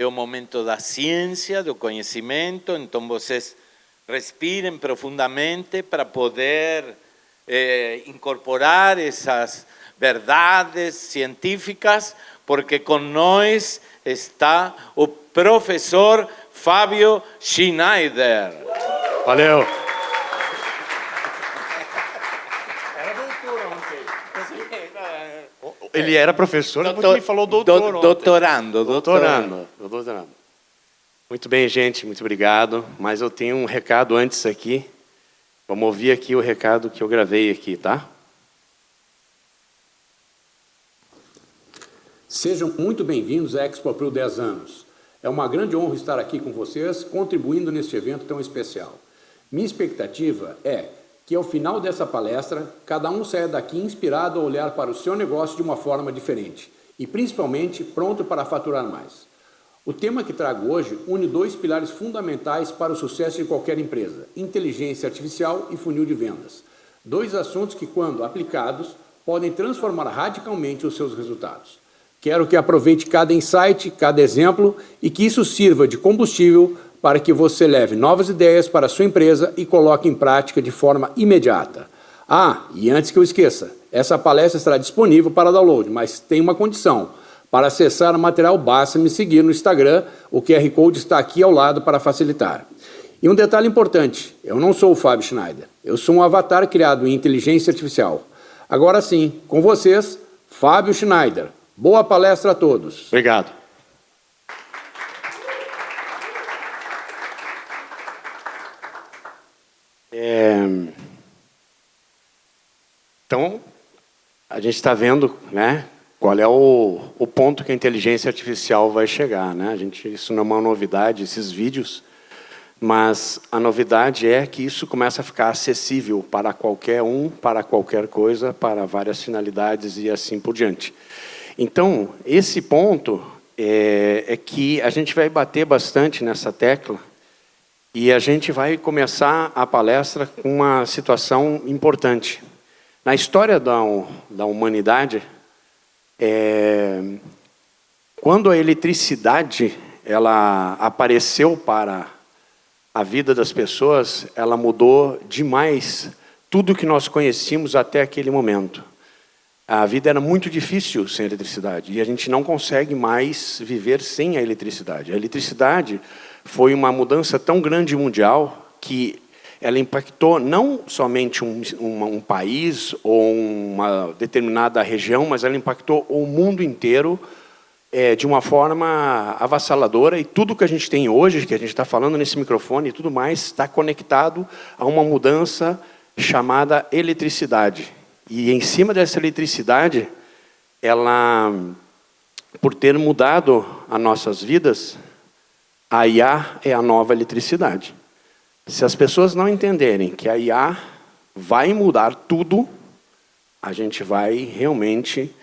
É o momento da ciência, do conhecimento, então vocês respirem profundamente para poder incorporar essas verdades científicas, porque com nós está o professor Fábio Schneider. Valeu. Ele era professor, depois me falou doutor ontem. Doutorando. Muito bem, gente, muito obrigado. Mas eu tenho um recado antes aqui. Vamos ouvir aqui o recado que eu gravei aqui, tá? Sejam muito bem-vindos à Expo April 10 anos. É uma grande honra estar aqui com vocês, contribuindo neste evento tão especial. Minha expectativa é que, ao final dessa palestra, cada um saia daqui inspirado a olhar para o seu negócio de uma forma diferente e, principalmente, pronto para faturar mais. O tema que trago hoje une dois pilares fundamentais para o sucesso de qualquer empresa: inteligência artificial e funil de vendas. Dois assuntos que, quando aplicados, podem transformar radicalmente os seus resultados. Quero que aproveite cada insight, cada exemplo e que isso sirva de combustível para que você leve novas ideias para a sua empresa e coloque em prática de forma imediata. Ah, e antes que eu esqueça, essa palestra estará disponível para download, mas tem uma condição. Para acessar o material, basta me seguir no Instagram, o QR Code está aqui ao lado para facilitar. E um detalhe importante, eu não sou o Fábio Schneider, eu sou um avatar criado em inteligência artificial. Agora sim, com vocês, Fábio Schneider. Boa palestra a todos. Obrigado. Então, a gente está vendo, né, qual é o ponto que a inteligência artificial vai chegar, né? Isso não é uma novidade, esses vídeos, mas a novidade é que isso começa a ficar acessível para qualquer um, para qualquer coisa, para várias finalidades e assim por diante. Então, esse ponto é que a gente vai bater bastante nessa tecla e a gente vai começar a palestra com uma situação importante. Na história da humanidade, quando a eletricidade ela apareceu para a vida das pessoas, ela mudou demais tudo que nós conhecíamos até aquele momento. A vida era muito difícil sem eletricidade e a gente não consegue mais viver sem a eletricidade. A eletricidade foi uma mudança tão grande mundial que ela impactou não somente um país ou uma determinada região, mas ela impactou o mundo inteiro de uma forma avassaladora. E tudo que a gente tem hoje, que a gente está falando nesse microfone e tudo mais, está conectado a uma mudança chamada eletricidade. E em cima dessa eletricidade, ela, por ter mudado as nossas vidas, a IA é a nova eletricidade. Se as pessoas não entenderem que a IA vai mudar tudo, a gente vai realmente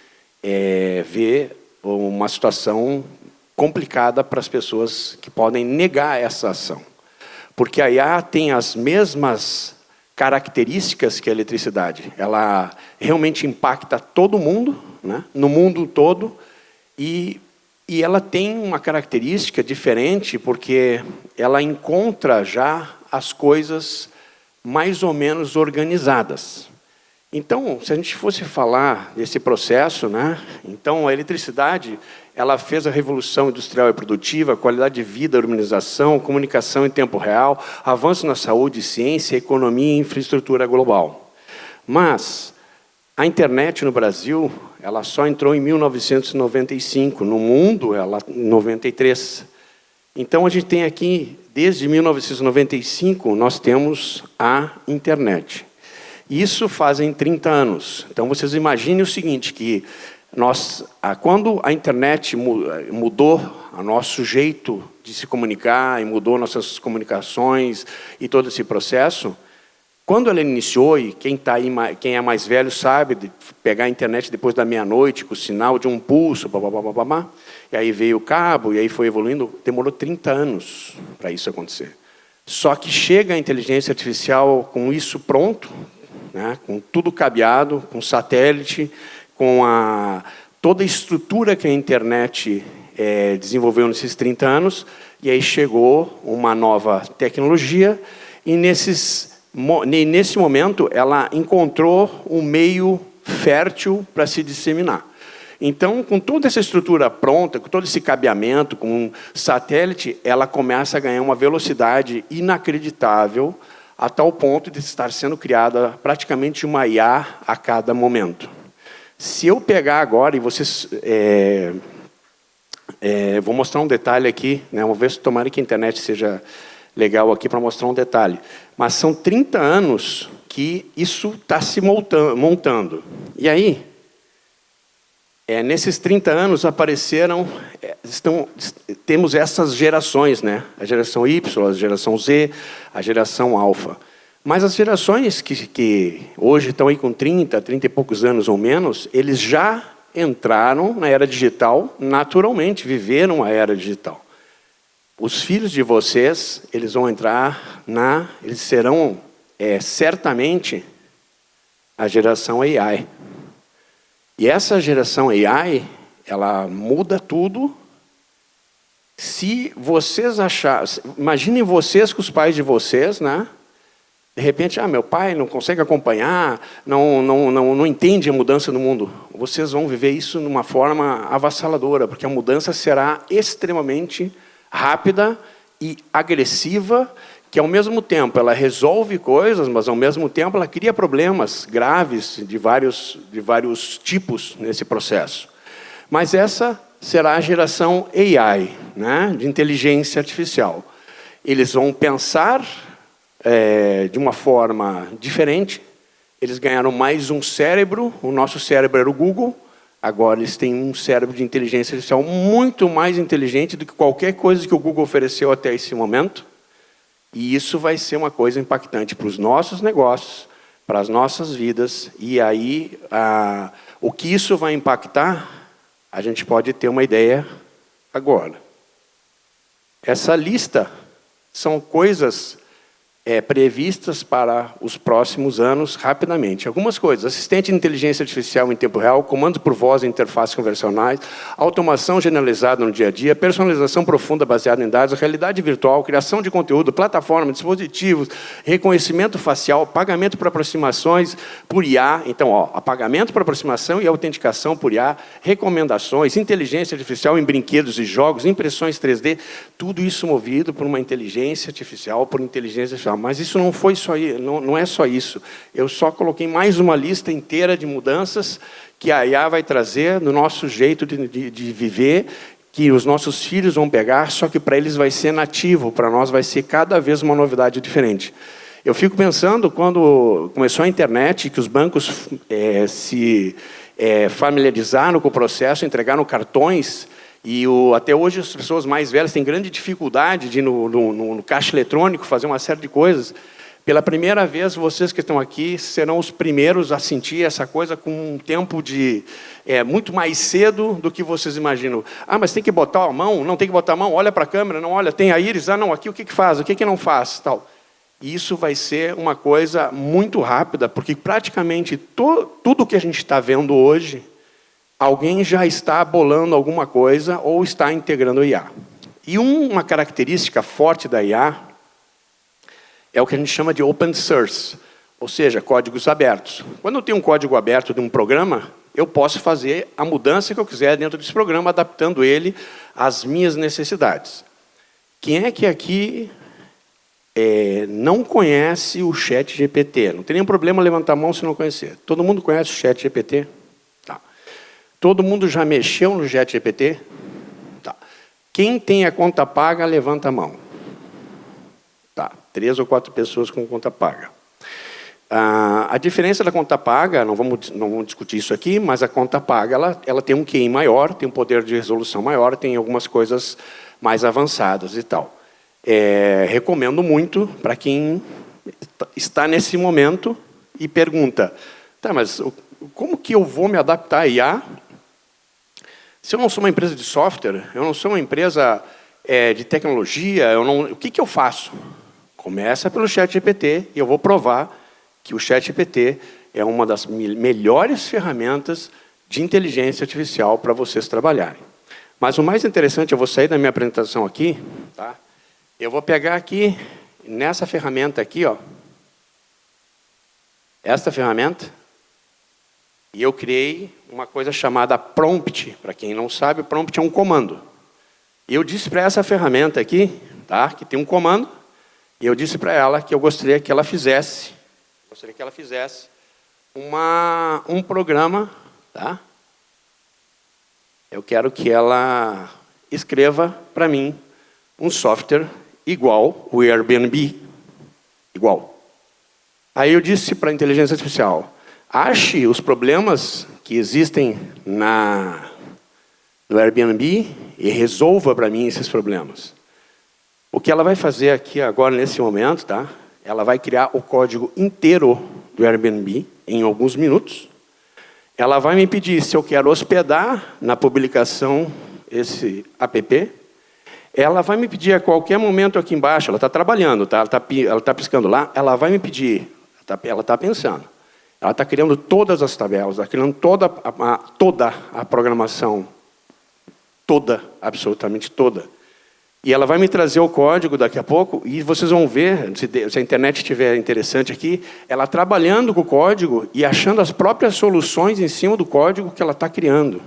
ver uma situação complicada para as pessoas que podem negar essa ação. Porque a IA tem as mesmas características que a eletricidade. Ela realmente impacta todo mundo, né, no mundo todo, e ela tem uma característica diferente porque ela encontra já as coisas mais ou menos organizadas. Então, se a gente fosse falar desse processo, né, então a eletricidade ela fez a revolução industrial e produtiva, qualidade de vida, urbanização, comunicação em tempo real, avanço na saúde, ciência, economia e infraestrutura global. Mas a internet no Brasil, ela só entrou em 1995, no mundo, ela em 93. Então, a gente tem aqui, desde 1995, nós temos a internet. Isso fazem 30 anos. Então, vocês imaginem o seguinte, que quando a internet mudou o nosso jeito de se comunicar, e mudou nossas comunicações e todo esse processo, quando ela iniciou, e quem é mais velho sabe, de pegar a internet depois da meia-noite, com o sinal de um pulso, e aí veio o cabo, e aí foi evoluindo, demorou 30 anos para isso acontecer. Só que chega a inteligência artificial com isso pronto, né, com tudo cabeado, com satélite, com toda a estrutura que a internet desenvolveu nesses 30 anos, e aí chegou uma nova tecnologia, e nesse momento ela encontrou um meio fértil para se disseminar. Então, com toda essa estrutura pronta, com todo esse cabeamento, com um satélite, ela começa a ganhar uma velocidade inacreditável, a tal ponto de estar sendo criada praticamente uma IA a cada momento. Se eu pegar agora, e vocês... vou mostrar um detalhe aqui, né? Vamos ver se tomara que a internet seja legal aqui para mostrar um detalhe. Mas são 30 anos que isso está se montando. E aí, nesses 30 anos apareceram, temos essas gerações, né? A geração Y, a geração Z, a geração alfa. Mas as gerações que hoje estão aí com 30 e poucos anos ou menos, eles já entraram na era digital, naturalmente, viveram a era digital. Os filhos de vocês, eles vão entrar eles serão, certamente, a geração AI. E essa geração AI, ela muda tudo. Se vocês acharem... Imaginem vocês com os pais de vocês, né? De repente, meu pai não consegue acompanhar, não entende a mudança no mundo. Vocês vão viver isso de uma forma avassaladora, porque a mudança será extremamente rápida e agressiva, que ao mesmo tempo ela resolve coisas, mas ao mesmo tempo ela cria problemas graves de vários tipos nesse processo. Mas essa será a geração AI, né, de inteligência artificial. Eles vão pensar de uma forma diferente, eles ganharam mais um cérebro, o nosso cérebro era o Google, agora eles têm um cérebro de inteligência artificial muito mais inteligente do que qualquer coisa que o Google ofereceu até esse momento, e isso vai ser uma coisa impactante para os nossos negócios, para as nossas vidas, e aí o que isso vai impactar, a gente pode ter uma ideia agora. Essa lista são coisas previstas para os próximos anos, rapidamente. Algumas coisas: assistente de inteligência artificial em tempo real, comandos por voz e interfaces conversacionais, automação generalizada no dia a dia, personalização profunda baseada em dados, realidade virtual, criação de conteúdo, plataforma, dispositivos, reconhecimento facial, pagamento por aproximações por IA. Então, apagamento por aproximação e autenticação por IA, recomendações, inteligência artificial em brinquedos e jogos, impressões 3D, tudo isso movido por uma inteligência artificial, por inteligência artificial. Mas isso não é só isso. Eu só coloquei mais uma lista inteira de mudanças que a IA vai trazer no nosso jeito de viver, que os nossos filhos vão pegar, só que para eles vai ser nativo, para nós vai ser cada vez uma novidade diferente. Eu fico pensando, quando começou a internet, que os bancos se familiarizaram com o processo, entregaram cartões, e até hoje as pessoas mais velhas têm grande dificuldade de ir no caixa eletrônico fazer uma série de coisas. Pela primeira vez, vocês que estão aqui serão os primeiros a sentir essa coisa com um tempo muito mais cedo do que vocês imaginam. Mas tem que botar a mão? Não tem que botar a mão? Olha para a câmera, não olha, tem a íris? Não, aqui o que faz? O que não faz? Tal. E isso vai ser uma coisa muito rápida, porque praticamente tudo que a gente está vendo hoje, alguém já está bolando alguma coisa ou está integrando o IA. E uma característica forte da IA é o que a gente chama de open source, ou seja, códigos abertos. Quando eu tenho um código aberto de um programa, eu posso fazer a mudança que eu quiser dentro desse programa, adaptando ele às minhas necessidades. Quem é que aqui não conhece o ChatGPT? Não tem nenhum problema levantar a mão se não conhecer. Todo mundo conhece o ChatGPT? Todo mundo já mexeu no ChatGPT? Tá. Quem tem a conta paga, levanta a mão. Tá. 3 ou 4 pessoas com conta paga. A diferença da conta paga, não vamos discutir isso aqui, mas a conta paga ela tem um QI maior, tem um poder de resolução maior, tem algumas coisas mais avançadas e tal. Recomendo muito para quem está nesse momento e pergunta, mas como que eu vou me adaptar a IA? Se eu não sou uma empresa de software, eu não sou uma empresa de tecnologia, o que eu faço? Começa pelo ChatGPT e eu vou provar que o ChatGPT é uma das melhores ferramentas de inteligência artificial para vocês trabalharem. Mas o mais interessante, eu vou sair da minha apresentação aqui, tá? Eu vou pegar aqui, nessa ferramenta aqui, ó, esta ferramenta, e eu criei uma coisa chamada prompt. Para quem não sabe, prompt é um comando. E eu disse para essa ferramenta aqui, tá, que tem um comando, e eu disse para ela que eu gostaria que ela fizesse, um programa, tá? Eu quero que ela escreva para mim um software igual o Airbnb, igual. Aí eu disse para a inteligência artificial, ache os problemas que existem no Airbnb e resolva para mim esses problemas. O que ela vai fazer aqui agora, nesse momento, tá? Ela vai criar o código inteiro do Airbnb em alguns minutos. Ela vai me pedir se eu quero hospedar na publicação esse app. Ela vai me pedir a qualquer momento aqui embaixo, ela está trabalhando, tá? Ela está piscando lá, ela vai me pedir, ela está pensando. Ela está criando todas as tabelas, está criando toda a programação, absolutamente toda. E ela vai me trazer o código daqui a pouco, e vocês vão ver, se a internet estiver interessante aqui, ela trabalhando com o código e achando as próprias soluções em cima do código que ela está criando.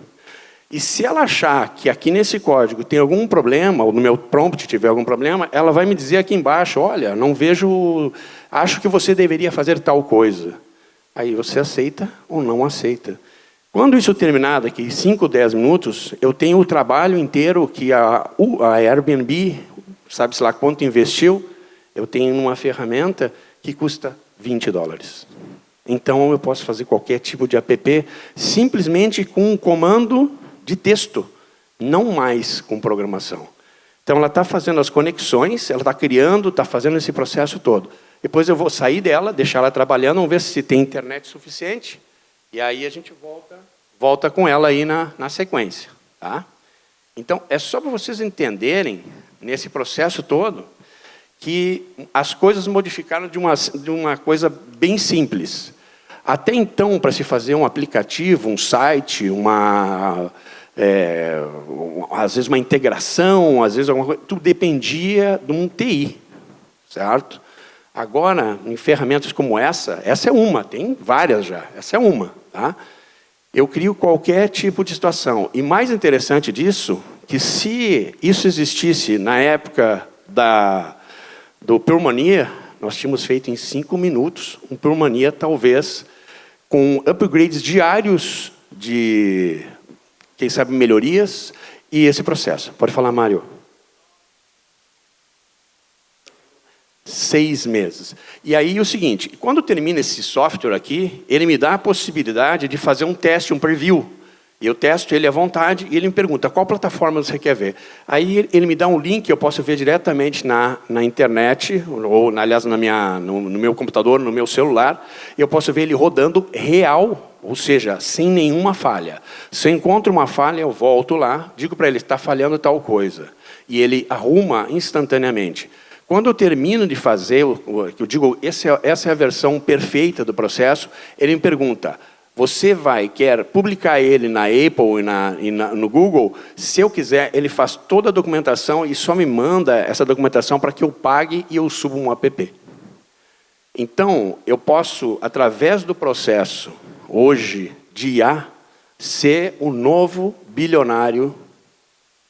E se ela achar que aqui nesse código tem algum problema, ou no meu prompt tiver algum problema, ela vai me dizer aqui embaixo, olha, não vejo, acho que você deveria fazer tal coisa. Aí você aceita ou não aceita. Quando isso terminar, daqui 5, 10 minutos, eu tenho o trabalho inteiro que a Airbnb, sabe-se lá quanto investiu, eu tenho uma ferramenta que custa $20. Então, eu posso fazer qualquer tipo de app simplesmente com um comando de texto, não mais com programação. Então, ela está fazendo as conexões, ela está criando, está fazendo esse processo todo. Depois eu vou sair dela, deixar ela trabalhando, vamos ver se tem internet suficiente. E aí a gente volta com ela aí na sequência. Tá? Então, é só para vocês entenderem, nesse processo todo, que as coisas modificaram de uma coisa bem simples. Até então, para se fazer um aplicativo, um site, às vezes uma integração, às vezes alguma coisa, tudo dependia de um TI, certo? Agora, em ferramentas como essa é uma, tem várias já, essa é uma. Tá? Eu crio qualquer tipo de situação. E mais interessante disso, que se isso existisse na época do Purmania, nós tínhamos feito em 5 minutos um Purmania, talvez, com upgrades diários de, quem sabe, melhorias, e esse processo. Pode falar, Mário. 6 meses. E aí o seguinte, quando termina esse software aqui, ele me dá a possibilidade de fazer um teste, um preview. E eu testo ele à vontade e ele me pergunta qual plataforma você quer ver. Aí ele me dá um link, eu posso ver diretamente na internet, ou aliás no meu computador, no meu celular, e eu posso ver ele rodando real, ou seja, sem nenhuma falha. Se eu encontro uma falha, eu volto lá, digo para ele, está falhando tal coisa. E ele arruma instantaneamente. Quando eu termino de fazer, eu digo, essa é a versão perfeita do processo, ele me pergunta, você quer publicar ele na Apple e no Google? Se eu quiser, ele faz toda a documentação e só me manda essa documentação para que eu pague e eu suba um app. Então, eu posso, através do processo, hoje, de IA, ser o novo bilionário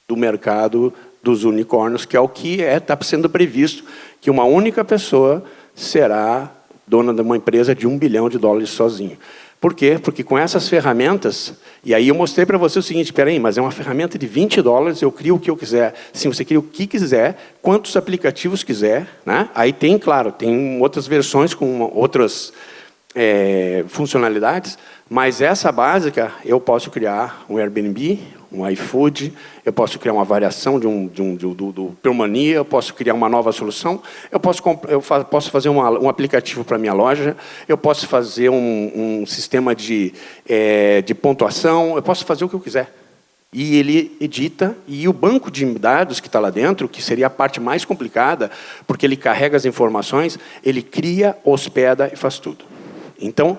do mercado dos unicórnios, que é o que está sendo previsto, que uma única pessoa será dona de uma empresa de $1 bilhão sozinho. Por quê? Porque com essas ferramentas, e aí eu mostrei para você o seguinte, espera aí, mas é uma ferramenta de $20, eu crio o que eu quiser. Sim, você cria o que quiser, quantos aplicativos quiser, né? Aí tem, claro, tem outras versões com outras funcionalidades, mas essa básica, eu posso criar um Airbnb, um iFood, eu posso criar uma variação do Purmania, eu posso criar uma nova solução, eu posso fazer um aplicativo para a minha loja, eu posso fazer um sistema de pontuação, eu posso fazer o que eu quiser. E ele edita, e o banco de dados que está lá dentro, que seria a parte mais complicada, porque ele carrega as informações, ele cria, hospeda e faz tudo. Então,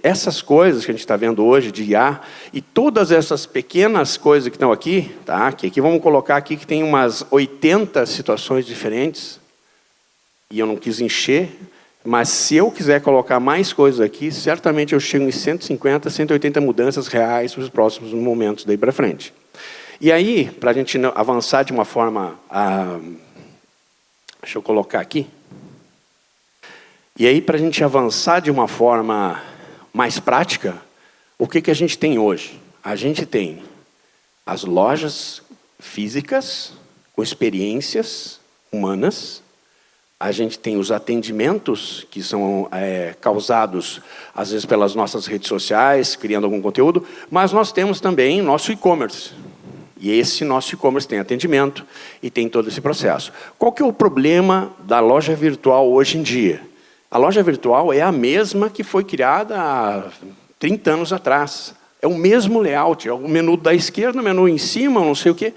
essas coisas que a gente está vendo hoje de IA e todas essas pequenas coisas que estão aqui, tá? Que vamos colocar aqui que tem umas 80 situações diferentes, e eu não quis encher, mas se eu quiser colocar mais coisas aqui, certamente eu chego em 150, 180 mudanças reais nos próximos momentos daí para frente. E aí, para a gente avançar de uma forma... deixa eu colocar aqui. E aí, para a gente avançar de uma forma mais prática, o que a gente tem hoje? A gente tem as lojas físicas com experiências humanas. A gente tem os atendimentos que são causados, às vezes, pelas nossas redes sociais, criando algum conteúdo, mas nós temos também nosso e-commerce. E esse nosso e-commerce tem atendimento e tem todo esse processo. Qual que é o problema da loja virtual hoje em dia? A loja virtual é a mesma que foi criada há 30 anos atrás. É o mesmo layout, é o menu da esquerda, o menu em cima, não sei o quê.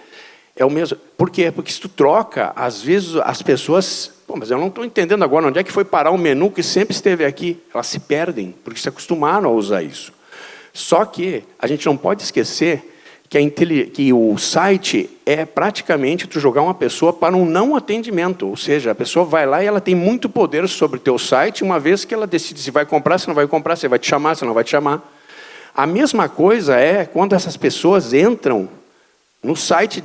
É o mesmo. Por quê? Porque se tu troca, às vezes as pessoas... Pô, mas eu não estou entendendo agora onde é que foi parar o menu que sempre esteve aqui. Elas se perdem, porque se acostumaram a usar isso. Só que a gente não pode esquecer que o site é praticamente tu jogar uma pessoa para um não atendimento. Ou seja, a pessoa vai lá e ela tem muito poder sobre o teu site, uma vez que ela decide se vai comprar, se não vai comprar, se vai te chamar, se não vai te chamar. A mesma coisa é quando essas pessoas entram no site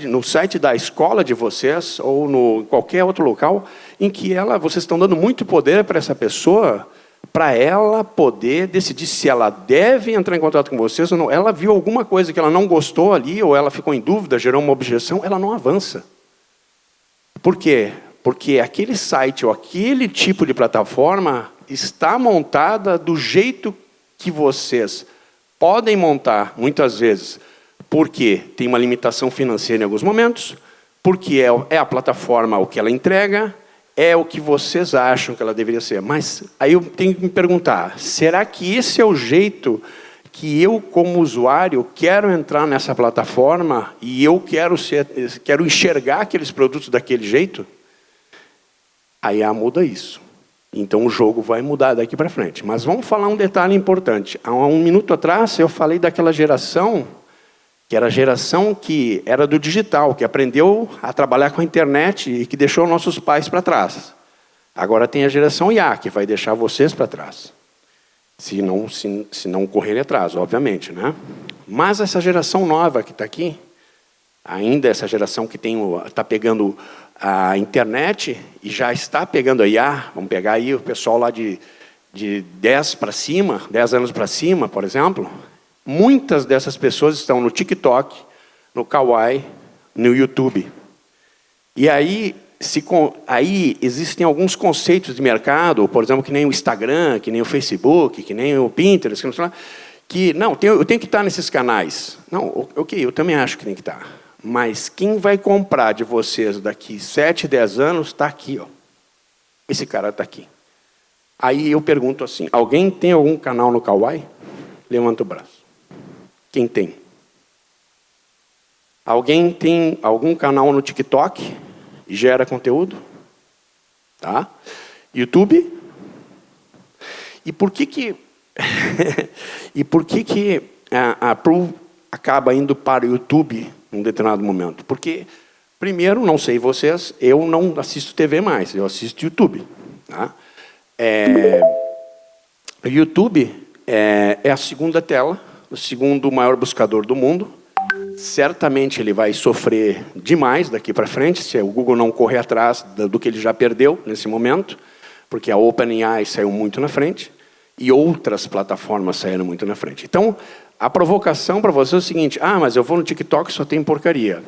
da escola de vocês, ou no qualquer outro local, em que vocês estão dando muito poder para essa pessoa, para ela poder decidir se ela deve entrar em contato com vocês ou não. Ela viu alguma coisa que ela não gostou ali, ou ela ficou em dúvida, gerou uma objeção, ela não avança. Por quê? Porque aquele site ou aquele tipo de plataforma está montada do jeito que vocês podem montar, muitas vezes, porque tem uma limitação financeira em alguns momentos, porque é a plataforma o que ela entrega, é o que vocês acham que ela deveria ser. Mas aí eu tenho que me perguntar, será que esse é o jeito que eu, como usuário, quero entrar nessa plataforma e eu quero enxergar aqueles produtos daquele jeito? Aí muda isso. Então o jogo vai mudar daqui para frente. Mas vamos falar um detalhe importante. Há um minuto atrás eu falei daquela geração, que era a geração que era do digital, que aprendeu a trabalhar com a internet e que deixou nossos pais para trás. Agora tem a geração IA, que vai deixar vocês para trás. Se não correrem atrás, obviamente, né? Mas essa geração nova que está aqui, ainda essa geração que está pegando a internet e já está pegando a IA, vamos pegar aí o pessoal lá de 10 para cima, 10 anos para cima, por exemplo, muitas dessas pessoas estão no TikTok, no Kawaii, no YouTube. E aí existem alguns conceitos de mercado, por exemplo, que nem o Instagram, que nem o Facebook, que nem o Pinterest, que não, eu tenho que estar nesses canais. Não, ok, eu também acho que tem que estar. Mas quem vai comprar de vocês daqui 7, 10 anos está aqui, ó. Esse cara está aqui. Aí eu pergunto assim, alguém tem algum canal no Kawaii? Levanta o braço. Quem tem? Alguém tem algum canal no TikTok e gera conteúdo? Tá? YouTube? E por que a Pro acaba indo para o YouTube em um determinado momento? Porque, primeiro, não sei vocês, eu não assisto TV mais, eu assisto YouTube. Tá? O YouTube é a segunda tela, o segundo maior buscador do mundo. Certamente ele vai sofrer demais daqui para frente, se o Google não correr atrás do que ele já perdeu nesse momento, porque a OpenAI saiu muito na frente e outras plataformas saíram muito na frente. Então, a provocação para você é o seguinte, mas eu vou no TikTok e só tem porcaria.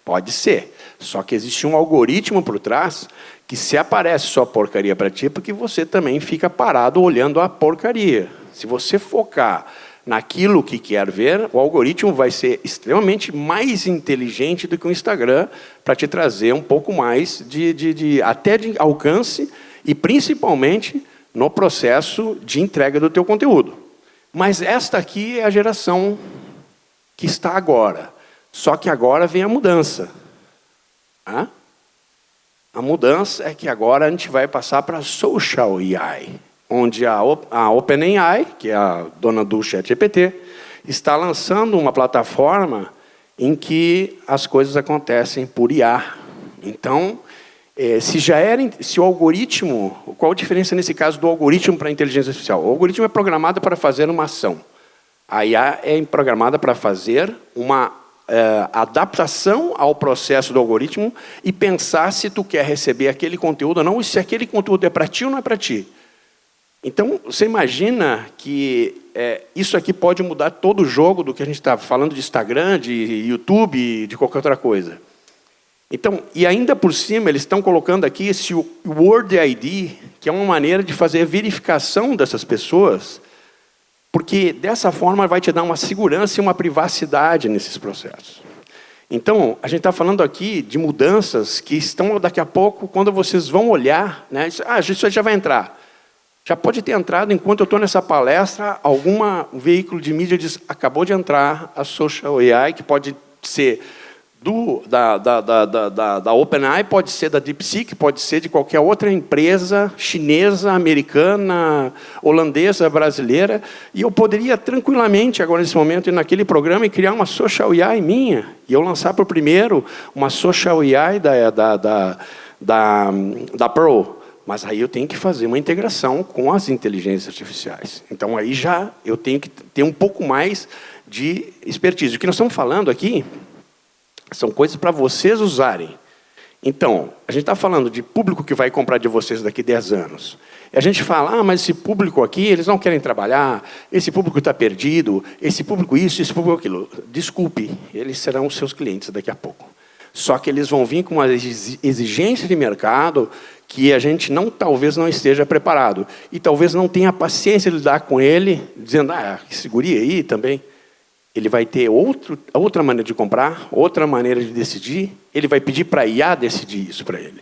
Pode ser, só que existe um algoritmo por trás que se aparece só porcaria para ti, porque você também fica parado olhando a porcaria. Se você focar naquilo que quer ver, o algoritmo vai ser extremamente mais inteligente do que o Instagram para te trazer um pouco mais até de alcance e principalmente no processo de entrega do teu conteúdo. Mas esta aqui é a geração que está agora. Só que agora vem a mudança. A mudança é que agora a gente vai passar para Social AI, onde a OpenAI, que é a dona do ChatGPT, está lançando uma plataforma em que as coisas acontecem por IA. Então, se o algoritmo... Qual a diferença, nesse caso, do algoritmo para a inteligência artificial? O algoritmo é programado para fazer uma ação. A IA é programada para fazer uma adaptação ao processo do algoritmo e pensar se tu quer receber aquele conteúdo ou não, e se aquele conteúdo é para ti ou não é para ti. Então, você imagina que isso aqui pode mudar todo o jogo do que a gente está falando de Instagram, de YouTube, de qualquer outra coisa. Então, e ainda por cima, eles estão colocando aqui esse Word ID, que é uma maneira de fazer a verificação dessas pessoas, porque dessa forma vai te dar uma segurança e uma privacidade nesses processos. Então, a gente está falando aqui de mudanças que estão daqui a pouco, quando vocês vão olhar, né, isso já vai entrar. Já pode ter entrado, enquanto eu estou nessa palestra, algum veículo de mídia diz, acabou de entrar a Social AI, que pode ser da OpenAI, pode ser da DeepSeek, pode ser de qualquer outra empresa chinesa, americana, holandesa, brasileira, e eu poderia tranquilamente, agora nesse momento, ir naquele programa e criar uma Social AI minha, e eu lançar por primeiro uma Social AI da Pearl. Mas aí eu tenho que fazer uma integração com as inteligências artificiais. Então, aí já eu tenho que ter um pouco mais de expertise. O que nós estamos falando aqui são coisas para vocês usarem. Então, a gente está falando de público que vai comprar de vocês daqui a 10 anos. E a gente fala, mas esse público aqui, eles não querem trabalhar, esse público está perdido, esse público isso, esse público aquilo. Desculpe, eles serão os seus clientes daqui a pouco. Só que eles vão vir com uma exigência de mercado que a gente talvez não esteja preparado. E talvez não tenha paciência de lidar com ele, dizendo, segure aí também. Ele vai ter outra maneira de comprar, outra maneira de decidir. Ele vai pedir para a IA decidir isso para ele.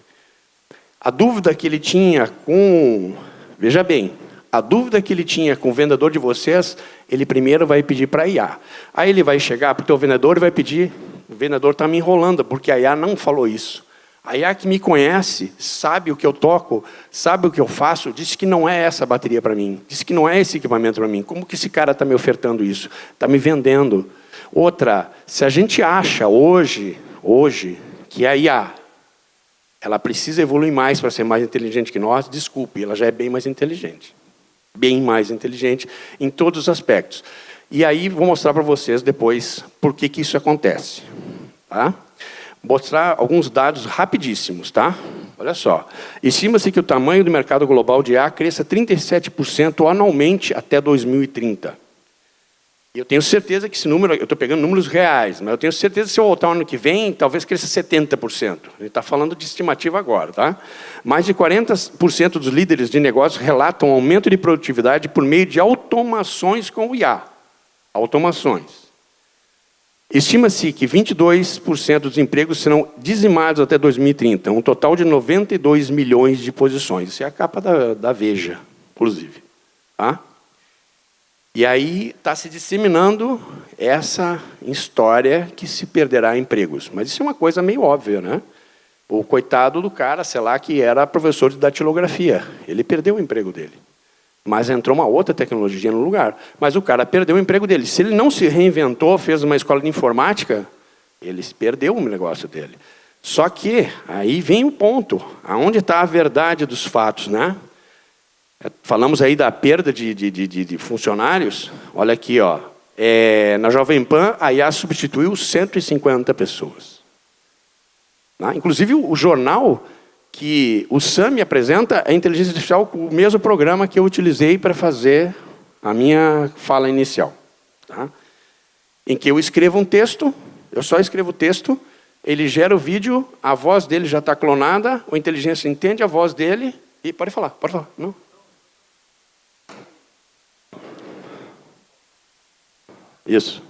A dúvida que ele tinha com... Veja bem, a dúvida que ele tinha com o vendedor de vocês, ele primeiro vai pedir para a IA. Aí ele vai chegar para o teu vendedor e vai pedir... O vendedor está me enrolando, porque a IA não falou isso. A IA que me conhece, sabe o que eu toco, sabe o que eu faço, disse que não é essa bateria para mim, disse que não é esse equipamento para mim. Como que esse cara está me ofertando isso? Está me vendendo. Outra, se a gente acha hoje que a IA ela precisa evoluir mais para ser mais inteligente que nós, desculpe, ela já é bem mais inteligente. Bem mais inteligente em todos os aspectos. E aí vou mostrar para vocês depois por que isso acontece. Tá? Mostrar alguns dados rapidíssimos, tá? Olha só. Estima-se que o tamanho do mercado global de IA cresça 37% anualmente até 2030. E eu tenho certeza que esse número, eu estou pegando números reais, mas eu tenho certeza que se eu voltar o ano que vem, talvez cresça 70%. A gente está falando de estimativa agora, tá? Mais de 40% dos líderes de negócios relatam aumento de produtividade por meio de automações com o IA. Automações. Estima-se que 22% dos empregos serão dizimados até 2030, um total de 92 milhões de posições. Isso é a capa da Veja, inclusive. Tá? E aí está se disseminando essa história que se perderá empregos. Mas isso é uma coisa meio óbvia, né? O coitado do cara, sei lá, que era professor de datilografia. Ele perdeu o emprego dele. Mas entrou uma outra tecnologia no lugar. Mas o cara perdeu o emprego dele. Se ele não se reinventou, fez uma escola de informática, ele perdeu o negócio dele. Só que, aí vem o ponto. Aonde está a verdade dos fatos, né? Falamos aí da perda de funcionários. Olha aqui, ó. Na Jovem Pan, a IA substituiu 150 pessoas. Inclusive, o jornal que o SAMI apresenta é a inteligência artificial com o mesmo programa que eu utilizei para fazer a minha fala inicial. Tá? Em que eu escrevo um texto, eu só escrevo o texto, ele gera o vídeo, a voz dele já está clonada, a inteligência entende a voz dele e pode falar. Não? Isso.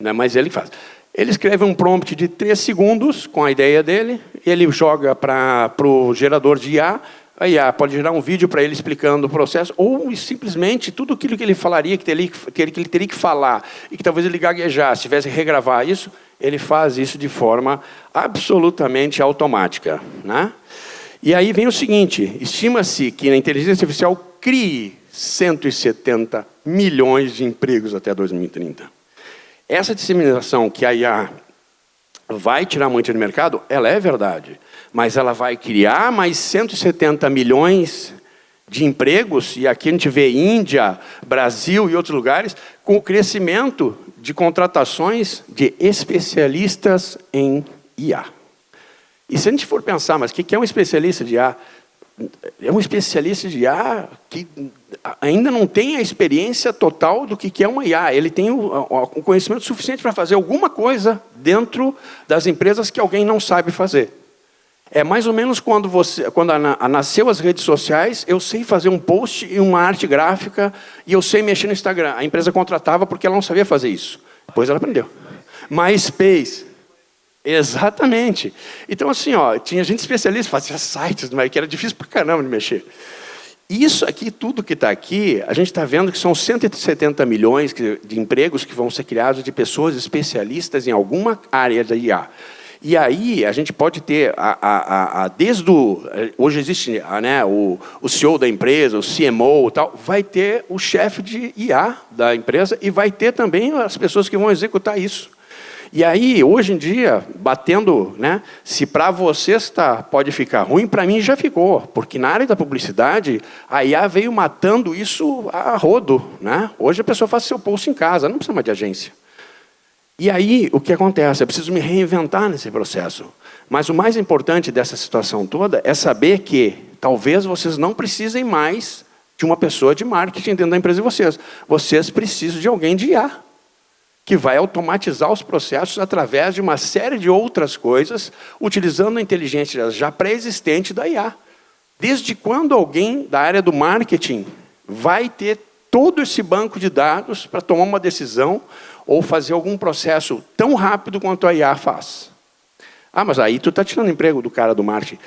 Não é mais ele que faz. Ele escreve um prompt de 3 segundos com a ideia dele, ele joga para o gerador de IA, a IA pode gerar um vídeo para ele explicando o processo, ou simplesmente tudo aquilo que ele falaria, que ele teria que falar, e que talvez ele gaguejasse, tivesse que regravar isso, ele faz isso de forma absolutamente automática. Né? E aí vem o seguinte, estima-se que a inteligência artificial crie 170 milhões de empregos até 2030. Essa disseminação que a IA vai tirar muito de mercado, ela é verdade, mas ela vai criar mais 170 milhões de empregos, e aqui a gente vê Índia, Brasil e outros lugares, com o crescimento de contratações de especialistas em IA. E se a gente for pensar, mas o que é um especialista de IA? É um especialista de IA que ainda não tem a experiência total do que é uma IA. Ele tem o conhecimento suficiente para fazer alguma coisa dentro das empresas que alguém não sabe fazer. É mais ou menos quando nasceu as redes sociais, eu sei fazer um post e uma arte gráfica e eu sei mexer no Instagram. A empresa contratava porque ela não sabia fazer isso. Depois ela aprendeu. MySpace. Exatamente. Então, assim, tinha gente especialista, fazia sites, mas que era difícil pra caramba de mexer. Isso aqui, tudo que está aqui, a gente está vendo que são 170 milhões de empregos que vão ser criados de pessoas especialistas em alguma área da IA. E aí, a gente pode ter, hoje existe o CEO da empresa, o CMO, tal, vai ter o chefe de IA da empresa e vai ter também as pessoas que vão executar isso. E aí, hoje em dia, batendo, se para vocês pode ficar ruim, para mim já ficou, porque na área da publicidade, a IA veio matando isso a rodo. Hoje a pessoa faz seu post em casa, não precisa mais de agência. E aí, o que acontece? Eu preciso me reinventar nesse processo. Mas o mais importante dessa situação toda é saber que talvez vocês não precisem mais de uma pessoa de marketing dentro da empresa de vocês. Vocês precisam de alguém de IA, que vai automatizar os processos através de uma série de outras coisas, utilizando a inteligência já pré-existente da IA. Desde quando alguém da área do marketing vai ter todo esse banco de dados para tomar uma decisão ou fazer algum processo tão rápido quanto a IA faz? Ah, mas aí tu está tirando o emprego do cara do marketing.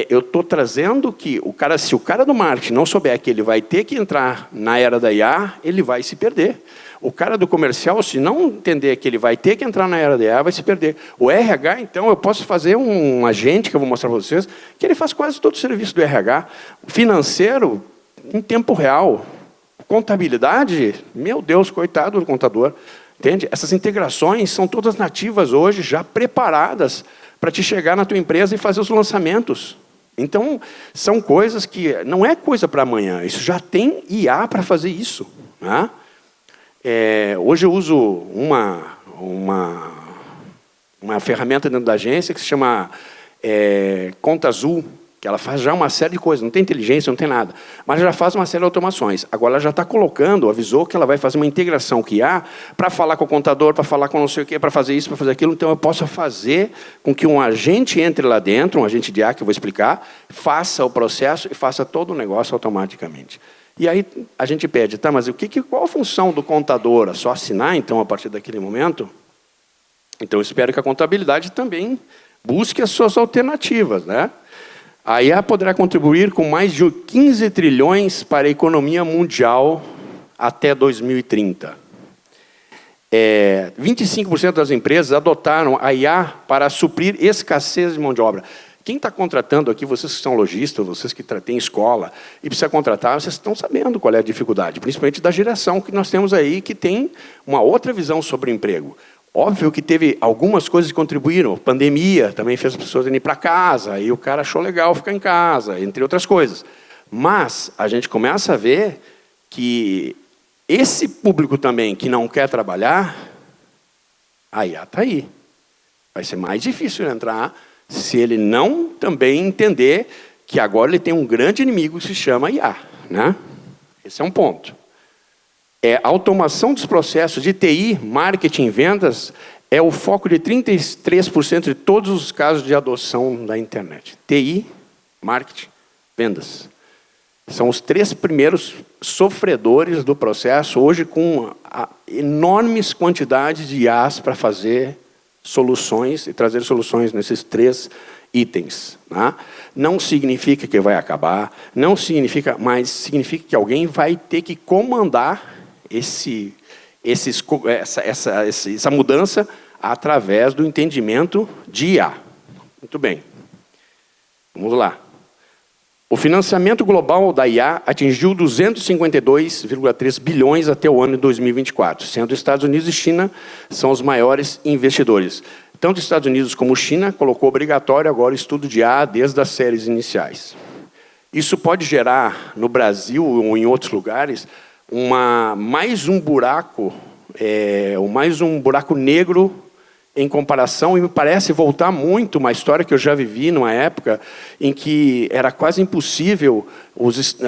Eu estou trazendo que se o cara do marketing não souber que ele vai ter que entrar na era da IA, ele vai se perder. O cara do comercial, se não entender que ele vai ter que entrar na era da IA, vai se perder. O RH, então, eu posso fazer um agente, que eu vou mostrar para vocês, que ele faz quase todo o serviço do RH. Financeiro, em tempo real. Contabilidade, meu Deus, coitado do contador. Entende? Essas integrações são todas nativas hoje, já preparadas para te chegar na tua empresa e fazer os lançamentos. Então, são coisas que não é coisa para amanhã. Isso já tem IA para fazer isso. Hoje eu uso uma ferramenta dentro da agência que se chama Conta Azul, que ela faz já uma série de coisas, não tem inteligência, não tem nada, mas já faz uma série de automações. Agora ela já está colocando, avisou que ela vai fazer uma integração com IA para falar com o contador, para falar com não sei o quê, para fazer isso, para fazer aquilo. Então eu posso fazer com que um agente entre lá dentro, um agente de IA, que eu vou explicar, faça o processo e faça todo o negócio automaticamente. E aí a gente pede, mas qual a função do contador? É só assinar, então, a partir daquele momento? Então eu espero que a contabilidade também busque as suas alternativas, A IA poderá contribuir com mais de 15 trilhões para a economia mundial até 2030. 25% das empresas adotaram a IA para suprir escassez de mão de obra. Quem está contratando aqui, vocês que são lojistas, vocês que têm escola e precisa contratar, vocês estão sabendo qual é a dificuldade, principalmente da geração que nós temos aí, que tem uma outra visão sobre o emprego. Óbvio que teve algumas coisas que contribuíram. Pandemia também fez as pessoas irem para casa, e o cara achou legal ficar em casa, entre outras coisas. Mas a gente começa a ver que esse público também que não quer trabalhar, a IA está aí. Vai ser mais difícil entrar se ele não também entender que agora ele tem um grande inimigo que se chama IA. Esse é um ponto. A automação dos processos de TI, marketing e vendas, é o foco de 33% de todos os casos de adoção da internet. TI, marketing, vendas. São os 3 primeiros sofredores do processo, hoje com enormes quantidades de IAs para fazer soluções e trazer soluções nesses 3 itens. Não significa que vai acabar, não significa, mas significa que alguém vai ter que comandar essa mudança através do entendimento de IA. Muito bem. Vamos lá. O financiamento global da IA atingiu 252,3 bilhões até o ano de 2024, sendo Estados Unidos e China são os maiores investidores. Tanto Estados Unidos como China colocou obrigatório agora o estudo de IA desde as séries iniciais. Isso pode gerar, no Brasil ou em outros lugares, mais um buraco negro em comparação, e me parece voltar muito uma história que eu já vivi numa época em que era quase impossível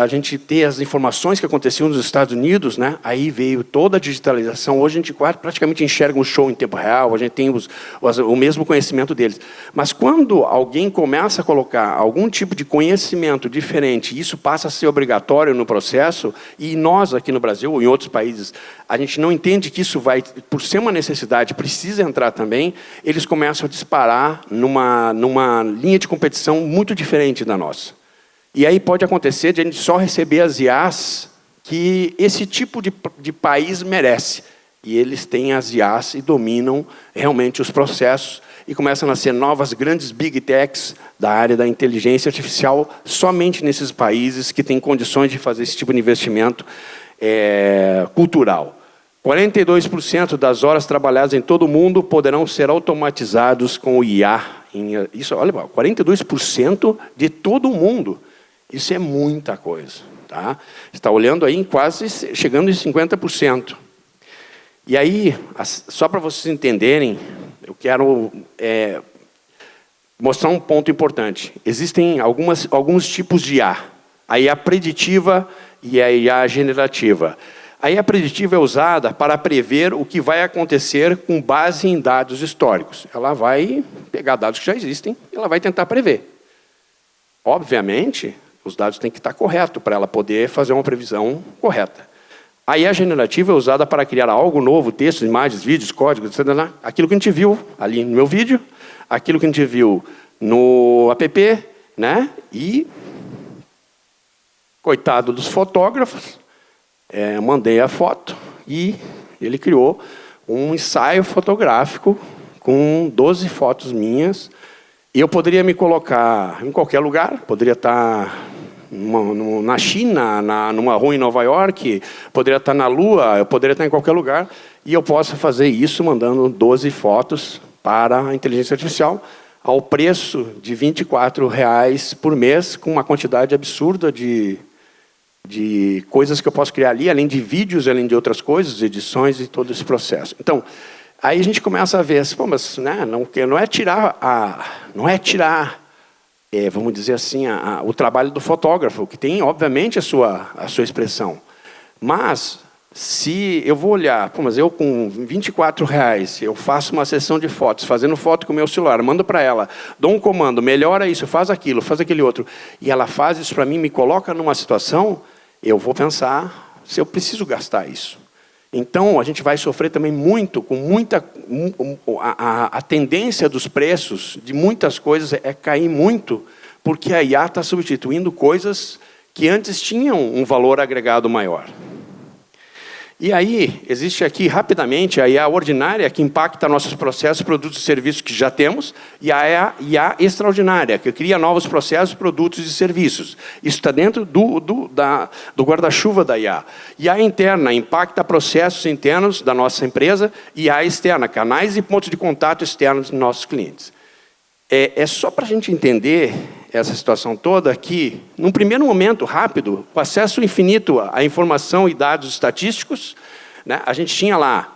a gente ter as informações que aconteciam nos Estados Unidos, né? Aí veio toda a digitalização. Hoje a gente praticamente enxerga um show em tempo real, a gente tem o mesmo conhecimento deles. Mas quando alguém começa a colocar algum tipo de conhecimento diferente, isso passa a ser obrigatório no processo, e nós aqui no Brasil ou em outros países, a gente não entende que isso vai, por ser uma necessidade, precisa entrar também, eles começam a disparar numa linha de competição muito diferente da nossa. E aí pode acontecer de a gente só receber as IAs que esse tipo de país merece. E eles têm as IAs e dominam realmente os processos, e começam a nascer novas grandes big techs da área da inteligência artificial somente nesses países que têm condições de fazer esse tipo de investimento cultural. 42% das horas trabalhadas em todo o mundo poderão ser automatizados com o IA. Isso, olha, 42% de todo o mundo. Isso é muita coisa. Tá? Está olhando aí em quase chegando em 50%. E aí, só para vocês entenderem, eu quero mostrar um ponto importante. Existem alguns tipos de IA. A IA preditiva e a IA generativa. A IA preditiva é usada para prever o que vai acontecer com base em dados históricos. Ela vai pegar dados que já existem e ela vai tentar prever. Obviamente, os dados têm que estar corretos para ela poder fazer uma previsão correta. A IA generativa é usada para criar algo novo, textos, imagens, vídeos, códigos, etc. Aquilo que a gente viu ali no meu vídeo, aquilo que a gente viu no app, né? E, coitado dos fotógrafos, mandei a foto e ele criou um ensaio fotográfico com 12 fotos minhas. E eu poderia me colocar em qualquer lugar, poderia estar na China, numa rua em Nova York, poderia estar na Lua, eu poderia estar em qualquer lugar, e eu posso fazer isso mandando 12 fotos para a inteligência artificial ao preço de R$24 por mês, com uma quantidade absurda de coisas que eu posso criar ali, além de vídeos, além de outras coisas, edições e todo esse processo. Então, aí a gente começa a ver, pô, mas né, não é tirar, vamos dizer assim, o trabalho do fotógrafo, que tem, obviamente, a sua expressão. Mas, se eu vou olhar, pô, mas eu com R$24, eu faço uma sessão de fotos, fazendo foto com o meu celular, mando para ela, dou um comando, melhora isso, faz aquilo, faz aquele outro, e ela faz isso para mim, me coloca numa situação, eu vou pensar se eu preciso gastar isso. Então, a gente vai sofrer também muito, a tendência dos preços de muitas coisas é cair muito, porque a IA está substituindo coisas que antes tinham um valor agregado maior. E aí, existe aqui, rapidamente, a IA ordinária, que impacta nossos processos, produtos e serviços que já temos, e a IA extraordinária, que cria novos processos, produtos e serviços. Isso está dentro do guarda-chuva da IA. IA interna impacta processos internos da nossa empresa, e IA externa, canais e pontos de contato externos dos nossos clientes. É só para a gente entender essa situação toda que, num primeiro momento rápido, o acesso infinito à informação e dados estatísticos, né, a gente tinha lá,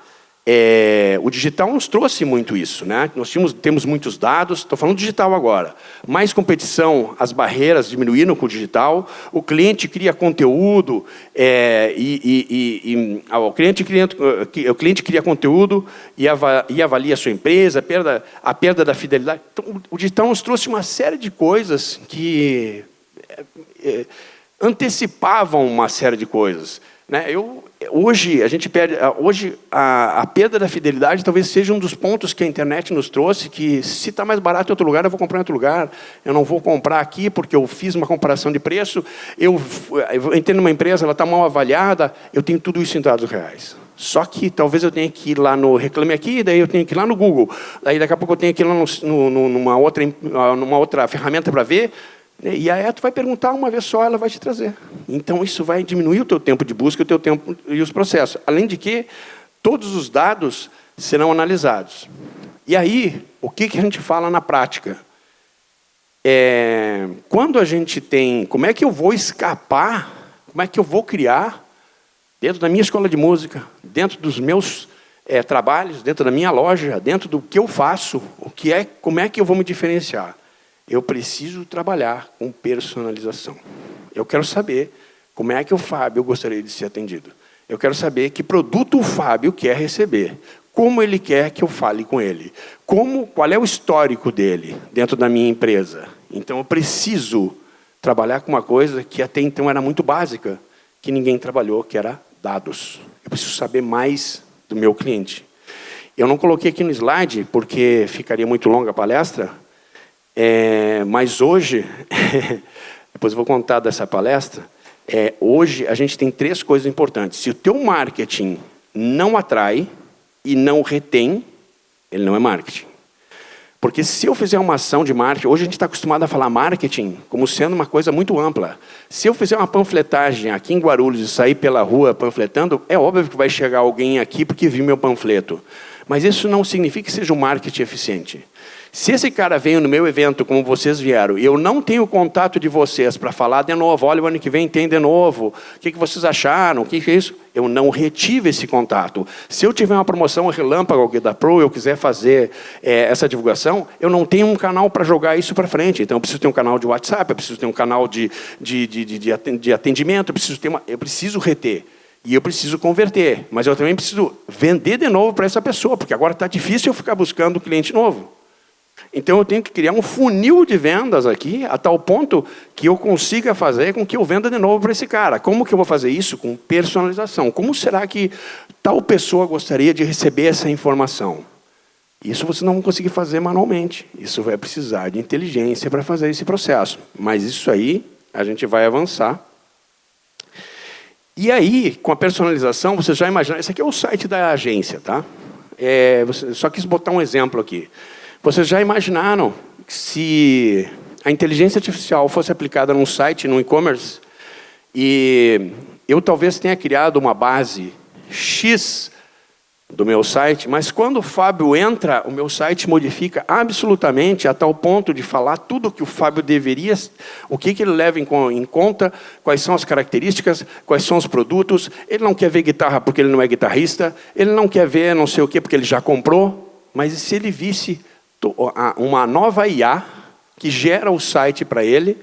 o digital nos trouxe muito isso. Né? Nós temos muitos dados, estou falando digital agora, mais competição, as barreiras diminuíram com o digital, o cliente cria conteúdo, o cliente cria conteúdo e avalia a sua empresa, a perda da fidelidade. Então, o digital nos trouxe uma série de coisas que antecipavam uma série de coisas. Né? Hoje a perda da fidelidade talvez seja um dos pontos que a internet nos trouxe, que se está mais barato em outro lugar, eu vou comprar em outro lugar, eu não vou comprar aqui porque eu fiz uma comparação de preço, eu entrei numa empresa, ela está mal avaliada, eu tenho tudo isso em dados reais. Só que talvez eu tenha que ir lá no Reclame Aqui, daí eu tenho que ir lá no Google, daí daqui a pouco eu tenho que ir lá numa outra ferramenta para ver. E aí tu vai perguntar uma vez só, ela vai te trazer. Então, isso vai diminuir o teu tempo de busca, o teu tempo e os processos. Além de que, todos os dados serão analisados. E aí, o que a gente fala na prática? Quando a gente tem... Como é que eu vou escapar? Como é que eu vou criar, dentro da minha escola de música, dentro dos meus trabalhos, dentro da minha loja, dentro do que eu faço, como é que eu vou me diferenciar? Eu preciso trabalhar com personalização. Eu quero saber como é que o Fábio gostaria de ser atendido. Eu quero saber que produto o Fábio quer receber. Como ele quer que eu fale com ele. Qual é o histórico dele dentro da minha empresa. Então, eu preciso trabalhar com uma coisa que até então era muito básica, que ninguém trabalhou, que era dados. Eu preciso saber mais do meu cliente. Eu não coloquei aqui no slide, porque ficaria muito longa a palestra, mas hoje, depois eu vou contar dessa palestra, hoje a gente tem 3 coisas importantes. Se o teu marketing não atrai e não retém, ele não é marketing. Porque se eu fizer uma ação de marketing, hoje a gente está acostumado a falar marketing como sendo uma coisa muito ampla. Se eu fizer uma panfletagem aqui em Guarulhos e sair pela rua panfletando, é óbvio que vai chegar alguém aqui porque viu meu panfleto. Mas isso não significa que seja um marketing eficiente. Se esse cara veio no meu evento, como vocês vieram, e eu não tenho contato de vocês para falar de novo, olha, o ano que vem tem de novo, o que vocês acharam, o que é isso? Eu não retive esse contato. Se eu tiver uma promoção relâmpago aqui da Pro, eu quiser fazer essa divulgação, eu não tenho um canal para jogar isso para frente. Então, eu preciso ter um canal de WhatsApp, eu preciso ter um canal de atendimento, eu preciso reter. E eu preciso converter, mas eu também preciso vender de novo para essa pessoa, porque agora está difícil eu ficar buscando um cliente novo. Então, eu tenho que criar um funil de vendas aqui, a tal ponto que eu consiga fazer com que eu venda de novo para esse cara. Como que eu vou fazer isso? Com personalização. Como será que tal pessoa gostaria de receber essa informação? Isso você não vai conseguir fazer manualmente. Isso vai precisar de inteligência para fazer esse processo. Mas isso aí, a gente vai avançar. E aí, com a personalização, você já imagina... Esse aqui é o site da agência, tá? Só quis botar um exemplo aqui. Vocês já imaginaram que se a inteligência artificial fosse aplicada num site, num e-commerce, e eu talvez tenha criado uma base X do meu site, mas quando o Fábio entra, o meu site modifica absolutamente a tal ponto de falar tudo o que o Fábio deveria, o que ele leva em conta, quais são as características, quais são os produtos. Ele não quer ver guitarra porque ele não é guitarrista, ele não quer ver não sei o quê porque ele já comprou, mas e se ele visse uma nova IA que gera o site para ele,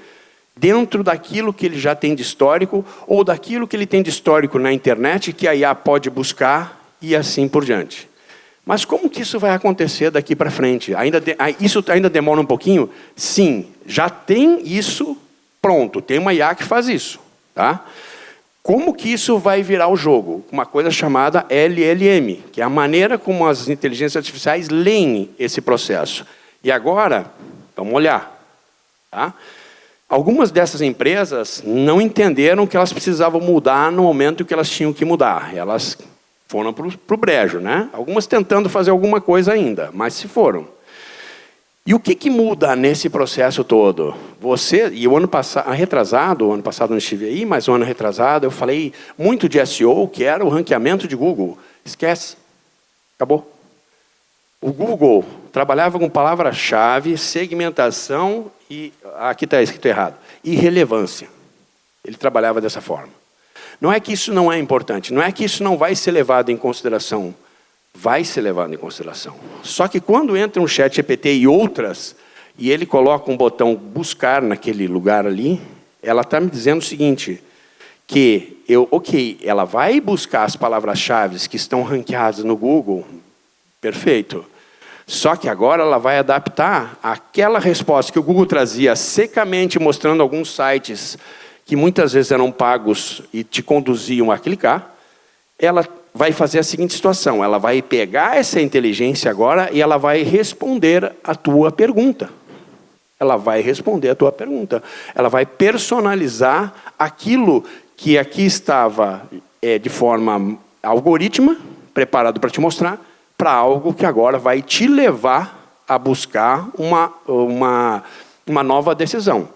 dentro daquilo que ele já tem de histórico, ou daquilo que ele tem de histórico na internet, que a IA pode buscar, e assim por diante. Mas como que isso vai acontecer daqui para frente? Isso ainda demora um pouquinho? Sim, já tem isso pronto, tem uma IA que faz isso. Tá? Como que isso vai virar o jogo? Uma coisa chamada LLM, que é a maneira como as inteligências artificiais leem esse processo. E agora, vamos olhar. Tá? Algumas dessas empresas não entenderam que elas precisavam mudar no momento que elas tinham que mudar. Elas foram para o brejo, né? Algumas tentando fazer alguma coisa ainda, mas se foram. E o que muda nesse processo todo? E o ano passado não estive aí, mas o ano retrasado eu falei muito de SEO, que era o ranqueamento de Google. Esquece. Acabou. O Google trabalhava com palavra-chave, segmentação e... Aqui está escrito errado. E relevância. Ele trabalhava dessa forma. Não é que isso não é importante, não é que isso não vai ser levado em consideração. Vai ser levado em consideração. Só que quando entra um ChatGPT e outras, e ele coloca um botão buscar naquele lugar ali, ela está me dizendo o seguinte, que ela vai buscar as palavras-chave que estão ranqueadas no Google, perfeito. Só que agora ela vai adaptar aquela resposta que o Google trazia secamente, mostrando alguns sites que muitas vezes eram pagos e te conduziam a clicar, ela vai fazer a seguinte situação, ela vai pegar essa inteligência agora e ela vai responder a tua pergunta. Ela vai responder a tua pergunta. Ela vai personalizar aquilo que aqui estava de forma algorítmica, preparado para te mostrar, para algo que agora vai te levar a buscar uma nova decisão.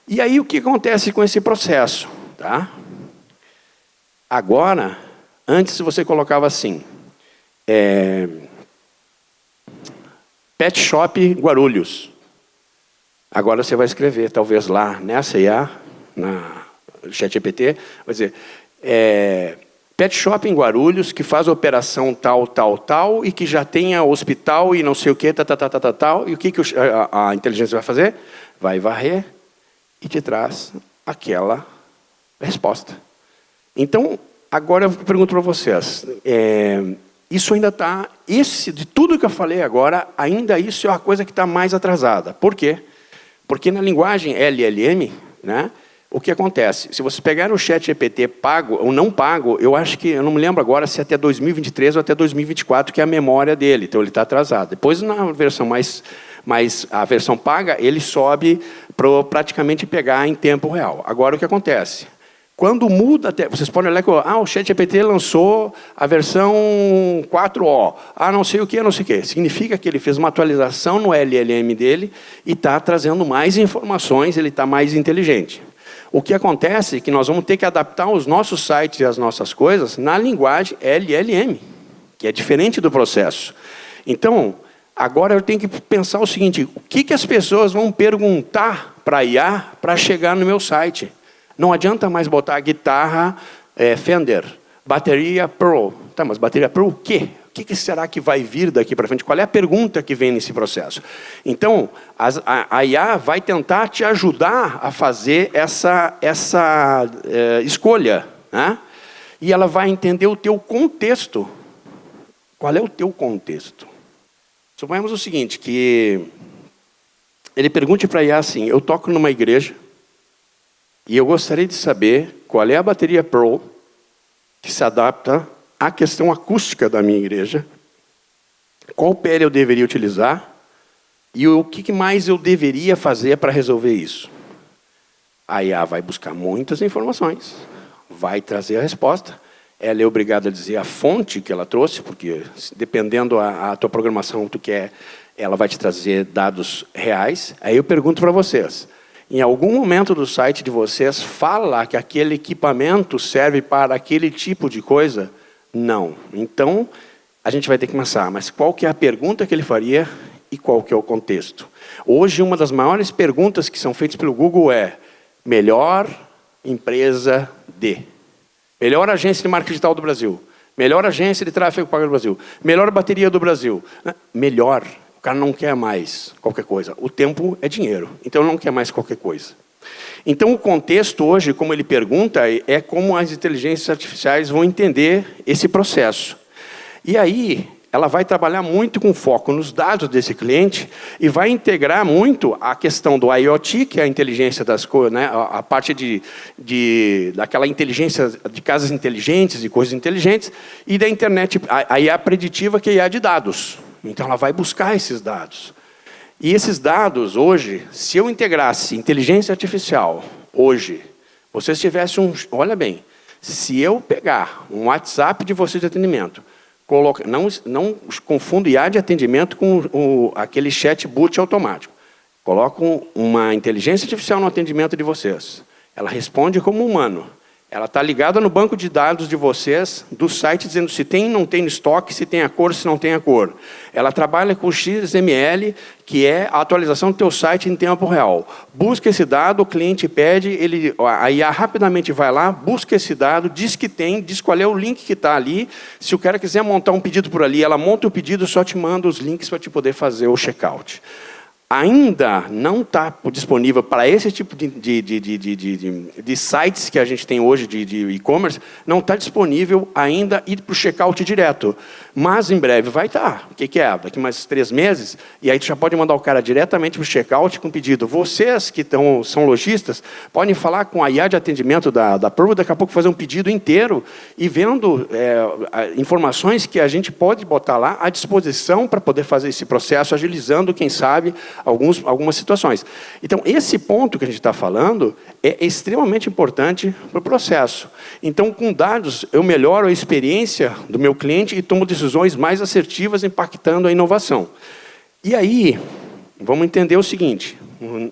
E aí, o que acontece com esse processo? Tá? Agora, antes você colocava assim, Pet Shop Guarulhos. Agora você vai escrever, talvez lá nessa IA, na ChatGPT, vai dizer, Pet Shop em Guarulhos, que faz operação tal, tal, tal, e que já tenha hospital e não sei o que, tal. E o que a inteligência vai fazer? Vai varrer e te traz aquela resposta. Então, agora eu pergunto para vocês, isso ainda está, de tudo que eu falei agora, ainda isso é a coisa que está mais atrasada. Por quê? Porque na linguagem LLM, né, o que acontece? Se você pegar o ChatGPT pago ou não pago, eu acho que, eu não me lembro agora se é até 2023 ou até 2024, que é a memória dele, então ele está atrasado. Depois, na versão a versão paga, ele sobe para praticamente pegar em tempo real. Agora, o que acontece? Quando muda, vocês podem olhar que o ChatGPT lançou a versão 4O, não sei o que, não sei o que. Significa que ele fez uma atualização no LLM dele e está trazendo mais informações, ele está mais inteligente. O que acontece é que nós vamos ter que adaptar os nossos sites e as nossas coisas na linguagem LLM, que é diferente do processo. Então, agora eu tenho que pensar o seguinte, o que as pessoas vão perguntar para a IA para chegar no meu site? Não adianta mais botar guitarra Fender, bateria Pro. Tá, mas bateria Pro o quê? O que será que vai vir daqui para frente? Qual é a pergunta que vem nesse processo? Então, a IA vai tentar te ajudar a fazer essa escolha. Né? E ela vai entender o teu contexto. Qual é o teu contexto? Suponhamos o seguinte, que ele pergunte para a IA assim, eu toco numa igreja, e eu gostaria de saber qual é a bateria Pro que se adapta à questão acústica da minha igreja, qual pele eu deveria utilizar e o que mais eu deveria fazer para resolver isso. A IA vai buscar muitas informações, vai trazer a resposta, ela é obrigada a dizer a fonte que ela trouxe, porque dependendo a tua programação que tu quer, ela vai te trazer dados reais. Aí eu pergunto para vocês, em algum momento do site de vocês, fala que aquele equipamento serve para aquele tipo de coisa? Não. Então, a gente vai ter que pensar, mas qual que é a pergunta que ele faria e qual que é o contexto? Hoje, uma das maiores perguntas que são feitas pelo Google é melhor empresa de, melhor agência de marketing digital do Brasil, melhor agência de tráfego pago do Brasil, melhor bateria do Brasil, melhor. O cara não quer mais qualquer coisa. O tempo é dinheiro, então não quer mais qualquer coisa. Então, o contexto hoje, como ele pergunta, é como as inteligências artificiais vão entender esse processo. E aí, ela vai trabalhar muito com foco nos dados desse cliente e vai integrar muito a questão do IoT, que é a inteligência das coisas, né? A parte daquela inteligência de casas inteligentes e coisas inteligentes, e da internet, a IA preditiva, que é a IA de dados. Então, ela vai buscar esses dados. E esses dados, hoje, se eu integrasse inteligência artificial, hoje, vocês tivessem olha bem, se eu pegar um WhatsApp de vocês de atendimento, não confundo IA de atendimento com aquele chatbot automático. Coloco uma inteligência artificial no atendimento de vocês. Ela responde como humano. Ela está ligada no banco de dados de vocês, do site, dizendo se tem, não tem estoque, se tem a cor, se não tem a cor. Ela trabalha com XML, que é a atualização do teu site em tempo real. Busca esse dado, o cliente pede, a IA rapidamente vai lá, busca esse dado, diz que tem, diz qual é o link que está ali. Se o cara quiser montar um pedido por ali, ela monta o pedido, só te manda os links para te poder fazer o checkout. Ainda não está disponível para esse tipo de sites que a gente tem hoje de e-commerce, não está disponível ainda ir para o checkout direto. Mas em breve vai estar. O que é? Daqui mais 3 meses, e aí tu já pode mandar o cara diretamente para o checkout com pedido. Vocês que são lojistas, podem falar com a IA de atendimento da Pro, daqui a pouco fazer um pedido inteiro e vendo informações que a gente pode botar lá à disposição para poder fazer esse processo, agilizando, quem sabe, algumas situações. Então, esse ponto que a gente está falando é extremamente importante para o processo. Então, com dados, eu melhoro a experiência do meu cliente e tomo decisões mais assertivas, impactando a inovação. E aí, vamos entender o seguinte,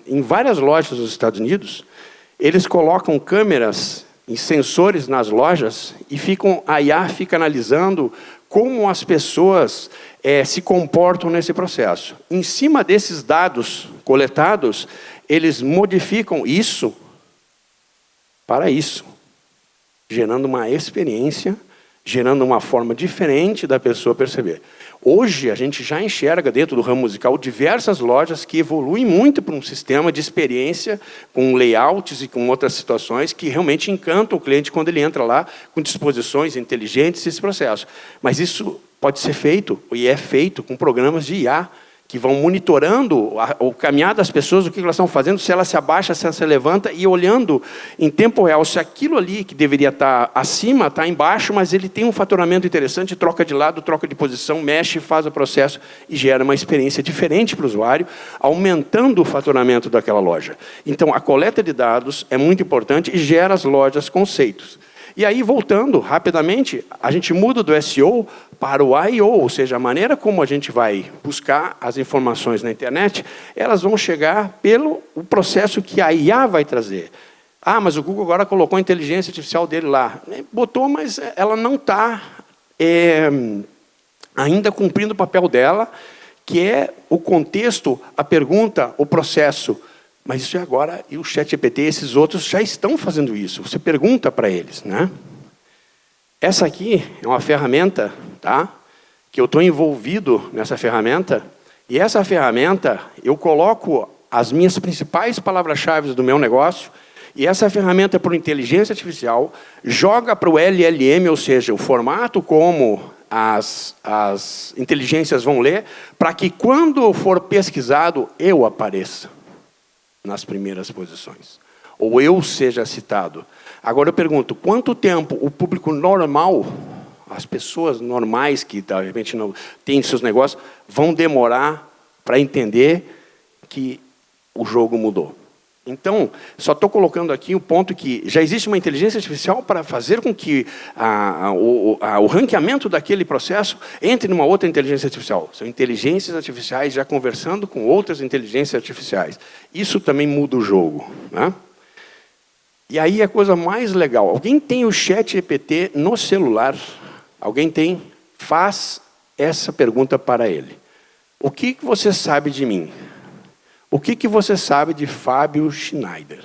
em várias lojas dos Estados Unidos, eles colocam câmeras e sensores nas lojas e a IA fica analisando como as pessoas se comportam nesse processo. Em cima desses dados coletados, eles modificam isso para isso, gerando uma experiência, gerando uma forma diferente da pessoa perceber. Hoje, a gente já enxerga dentro do ramo musical diversas lojas que evoluem muito para um sistema de experiência com layouts e com outras situações que realmente encantam o cliente quando ele entra lá com disposições inteligentes esse processo. Mas isso pode ser feito, e é feito, com programas de IA, que vão monitorando o caminhar das pessoas, o que elas estão fazendo, se ela se abaixa, se ela se levanta, e olhando em tempo real se aquilo ali que deveria estar acima, está embaixo, mas ele tem um faturamento interessante, troca de lado, troca de posição, mexe, faz o processo e gera uma experiência diferente para o usuário, aumentando o faturamento daquela loja. Então, a coleta de dados é muito importante e gera as lojas conceitos. E aí, voltando rapidamente, a gente muda do SEO para o I/O, ou seja, a maneira como a gente vai buscar as informações na internet, elas vão chegar pelo processo que a IA vai trazer. Ah, mas o Google agora colocou a inteligência artificial dele lá. Botou, mas ela não está ainda cumprindo o papel dela, que é o contexto, a pergunta, o processo. Mas isso é agora, e o ChatGPT, esses outros já estão fazendo isso. Você pergunta para eles, né? Essa aqui é uma ferramenta, tá? Que eu estou envolvido nessa ferramenta, e essa ferramenta, eu coloco as minhas principais palavras-chave do meu negócio, e essa ferramenta, por inteligência artificial, joga para o LLM, ou seja, o formato como as inteligências vão ler, para que quando for pesquisado, eu apareça nas primeiras posições, ou eu seja citado. Agora eu pergunto, quanto tempo o público normal, as pessoas normais que de repente não têm seus negócios, vão demorar para entender que o jogo mudou? Então, só estou colocando aqui o ponto que já existe uma inteligência artificial para fazer com que o ranqueamento daquele processo entre numa outra inteligência artificial. São inteligências artificiais já conversando com outras inteligências artificiais. Isso também muda o jogo, né? E aí a coisa mais legal. Alguém tem o ChatGPT no celular? Alguém tem? Faz essa pergunta para ele. O que você sabe de mim? O que você sabe de Fábio Schneider?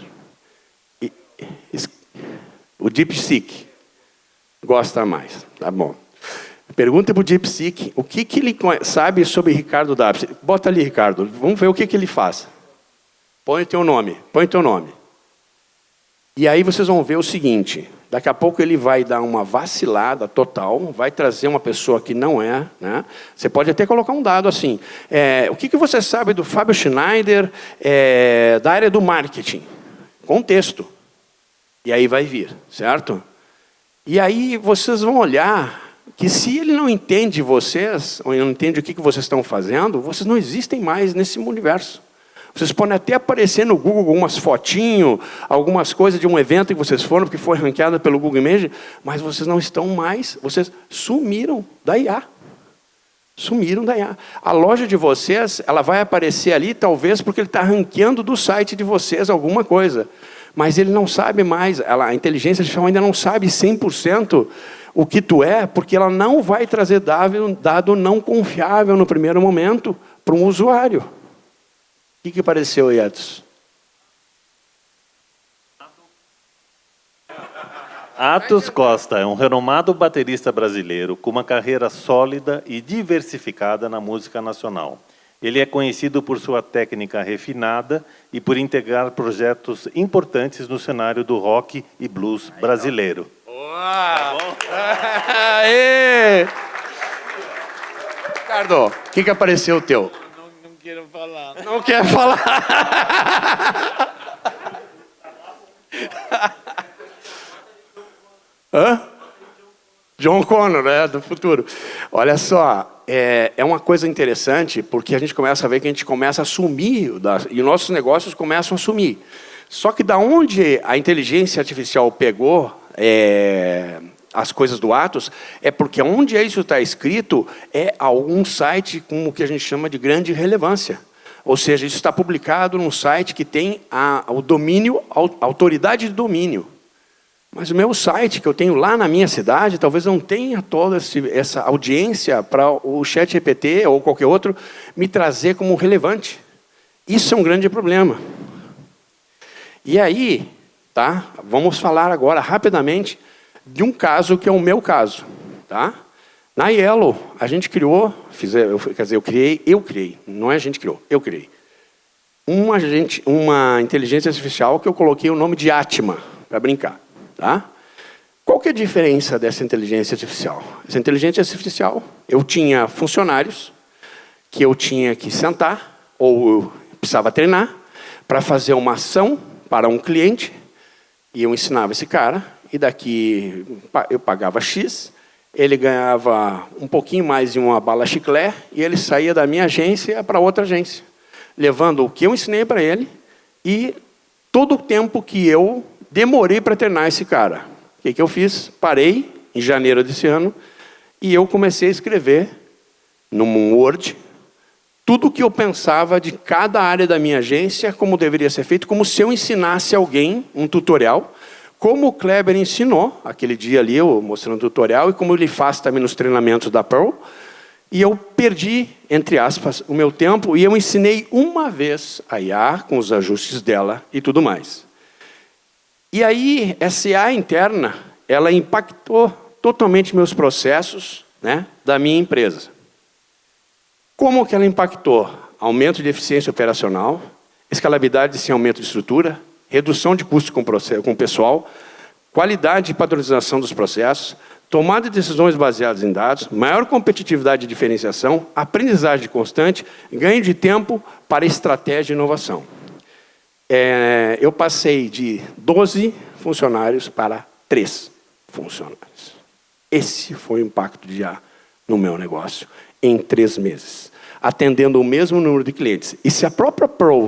O DeepSeek gosta mais, tá bom. Pergunta para o DeepSeek o que ele sabe sobre Ricardo Dapps. Bota ali, Ricardo, vamos ver o que ele faz. Põe o teu nome, põe o teu nome. E aí vocês vão ver o seguinte, daqui a pouco ele vai dar uma vacilada total, vai trazer uma pessoa que não é, né? Você pode até colocar um dado assim, o que você sabe do Fábio Schneider da área do marketing? Contexto. E aí vai vir, certo? E aí vocês vão olhar que se ele não entende vocês, ou não entende o que vocês estão fazendo, vocês não existem mais nesse universo. Vocês podem até aparecer no Google algumas fotinhos, algumas coisas de um evento que vocês foram, porque foi ranqueada pelo Google Image, mas vocês não estão mais, vocês sumiram da IA. Sumiram da IA. A loja de vocês, ela vai aparecer ali, talvez porque ele está ranqueando do site de vocês alguma coisa. Mas ele não sabe mais, a inteligência artificial ainda não sabe 100% o que tu é, porque ela não vai trazer dado não confiável no primeiro momento para um usuário. O que pareceu, Edson? Atos Costa é um renomado baterista brasileiro com uma carreira sólida e diversificada na música nacional. Ele é conhecido por sua técnica refinada e por integrar projetos importantes no cenário do rock e blues brasileiro. Tá bom? Aê! Ricardo, o que apareceu o teu? Não quero falar. Não quer falar? Hã? John Connor, do futuro. Olha só, é uma coisa interessante, porque a gente começa a ver que a gente começa a sumir, e nossos negócios começam a sumir. Só que da onde a inteligência artificial pegou as coisas do Atos, é porque onde isso está escrito é algum site com o que a gente chama de grande relevância. Ou seja, isso está publicado num site que tem o domínio, a autoridade de domínio. Mas o meu site, que eu tenho lá na minha cidade, talvez não tenha toda essa audiência para o ChatGPT ou qualquer outro me trazer como relevante. Isso é um grande problema. E aí, tá? Vamos falar agora rapidamente de um caso que é o meu caso. Tá? Na Yellow, a gente criou, eu criei, não é a gente criou, eu criei. Uma inteligência artificial que eu coloquei o nome de Atma, para brincar. Tá? Qual que é a diferença dessa inteligência artificial? Essa inteligência artificial, eu tinha funcionários que eu tinha que sentar, ou eu precisava treinar, para fazer uma ação para um cliente, e eu ensinava esse cara, e daqui eu pagava X, ele ganhava um pouquinho mais de uma bala chiclé, e ele saía da minha agência para outra agência, levando o que eu ensinei para ele, e todo o tempo que eu demorei para treinar esse cara. O que eu fiz? Parei em janeiro desse ano e eu comecei a escrever num Word tudo o que eu pensava de cada área da minha agência, como deveria ser feito, como se eu ensinasse alguém um tutorial, como o Kleber ensinou, aquele dia ali, eu mostrando o tutorial, e como ele faz também nos treinamentos da Pearl. E eu perdi, entre aspas, o meu tempo e eu ensinei uma vez a IA, com os ajustes dela e tudo mais. E aí, essa IA interna, ela impactou totalmente meus processos, né, da minha empresa. Como que ela impactou? Aumento de eficiência operacional, escalabilidade sem aumento de estrutura, redução de custo com o pessoal, qualidade e padronização dos processos, tomada de decisões baseadas em dados, maior competitividade e diferenciação, aprendizagem constante, ganho de tempo para estratégia e inovação. Eu passei de 12 funcionários para 3 funcionários. Esse foi o impacto de IA no meu negócio em 3 meses, atendendo o mesmo número de clientes. E se a própria Pearl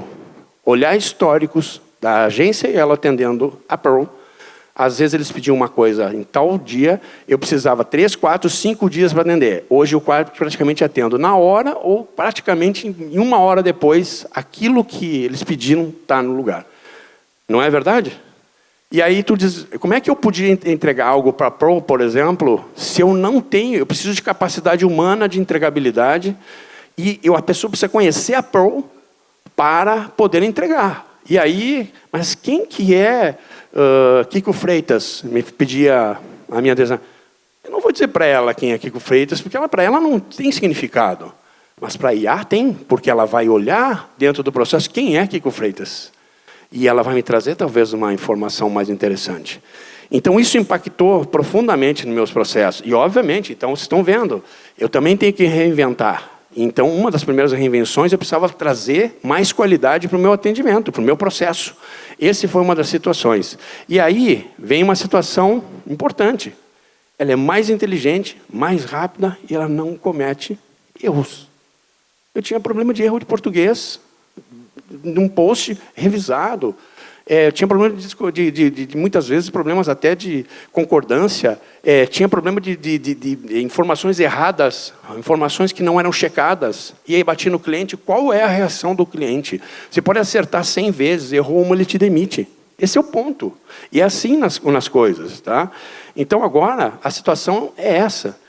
olhar históricos da agência e ela atendendo a Pearl, às vezes eles pediam uma coisa em tal dia, eu precisava 3, 4, 5 dias para atender. Hoje eu praticamente atendo na hora ou praticamente em 1 hora depois, aquilo que eles pediram está no lugar. Não é verdade? E aí tu diz, como é que eu podia entregar algo para a Pro, por exemplo, se eu não tenho, eu preciso de capacidade humana de entregabilidade e a pessoa precisa conhecer a Pro para poder entregar. E aí, mas quem que é Kiko Freitas? Me pedia a minha design. Eu não vou dizer para ela quem é Kiko Freitas, porque para ela não tem significado. Mas para a IA tem, porque ela vai olhar dentro do processo quem é Kiko Freitas. E ela vai me trazer talvez uma informação mais interessante. Então isso impactou profundamente nos meus processos. E obviamente, então vocês estão vendo, eu também tenho que reinventar. Então uma das primeiras reinvenções eu precisava trazer mais qualidade para o meu atendimento, para o meu processo. Essa foi uma das situações. E aí vem uma situação importante. Ela é mais inteligente, mais rápida e ela não comete erros. Eu tinha problema de erro de português, num post revisado. Tinha problema de muitas vezes, problemas até de concordância. Tinha problema de informações erradas, informações que não eram checadas. E aí bati no cliente, qual é a reação do cliente? Você pode acertar 100 vezes, errou uma, ele te demite. Esse é o ponto. E é assim nas coisas. Tá? Então agora a situação é essa.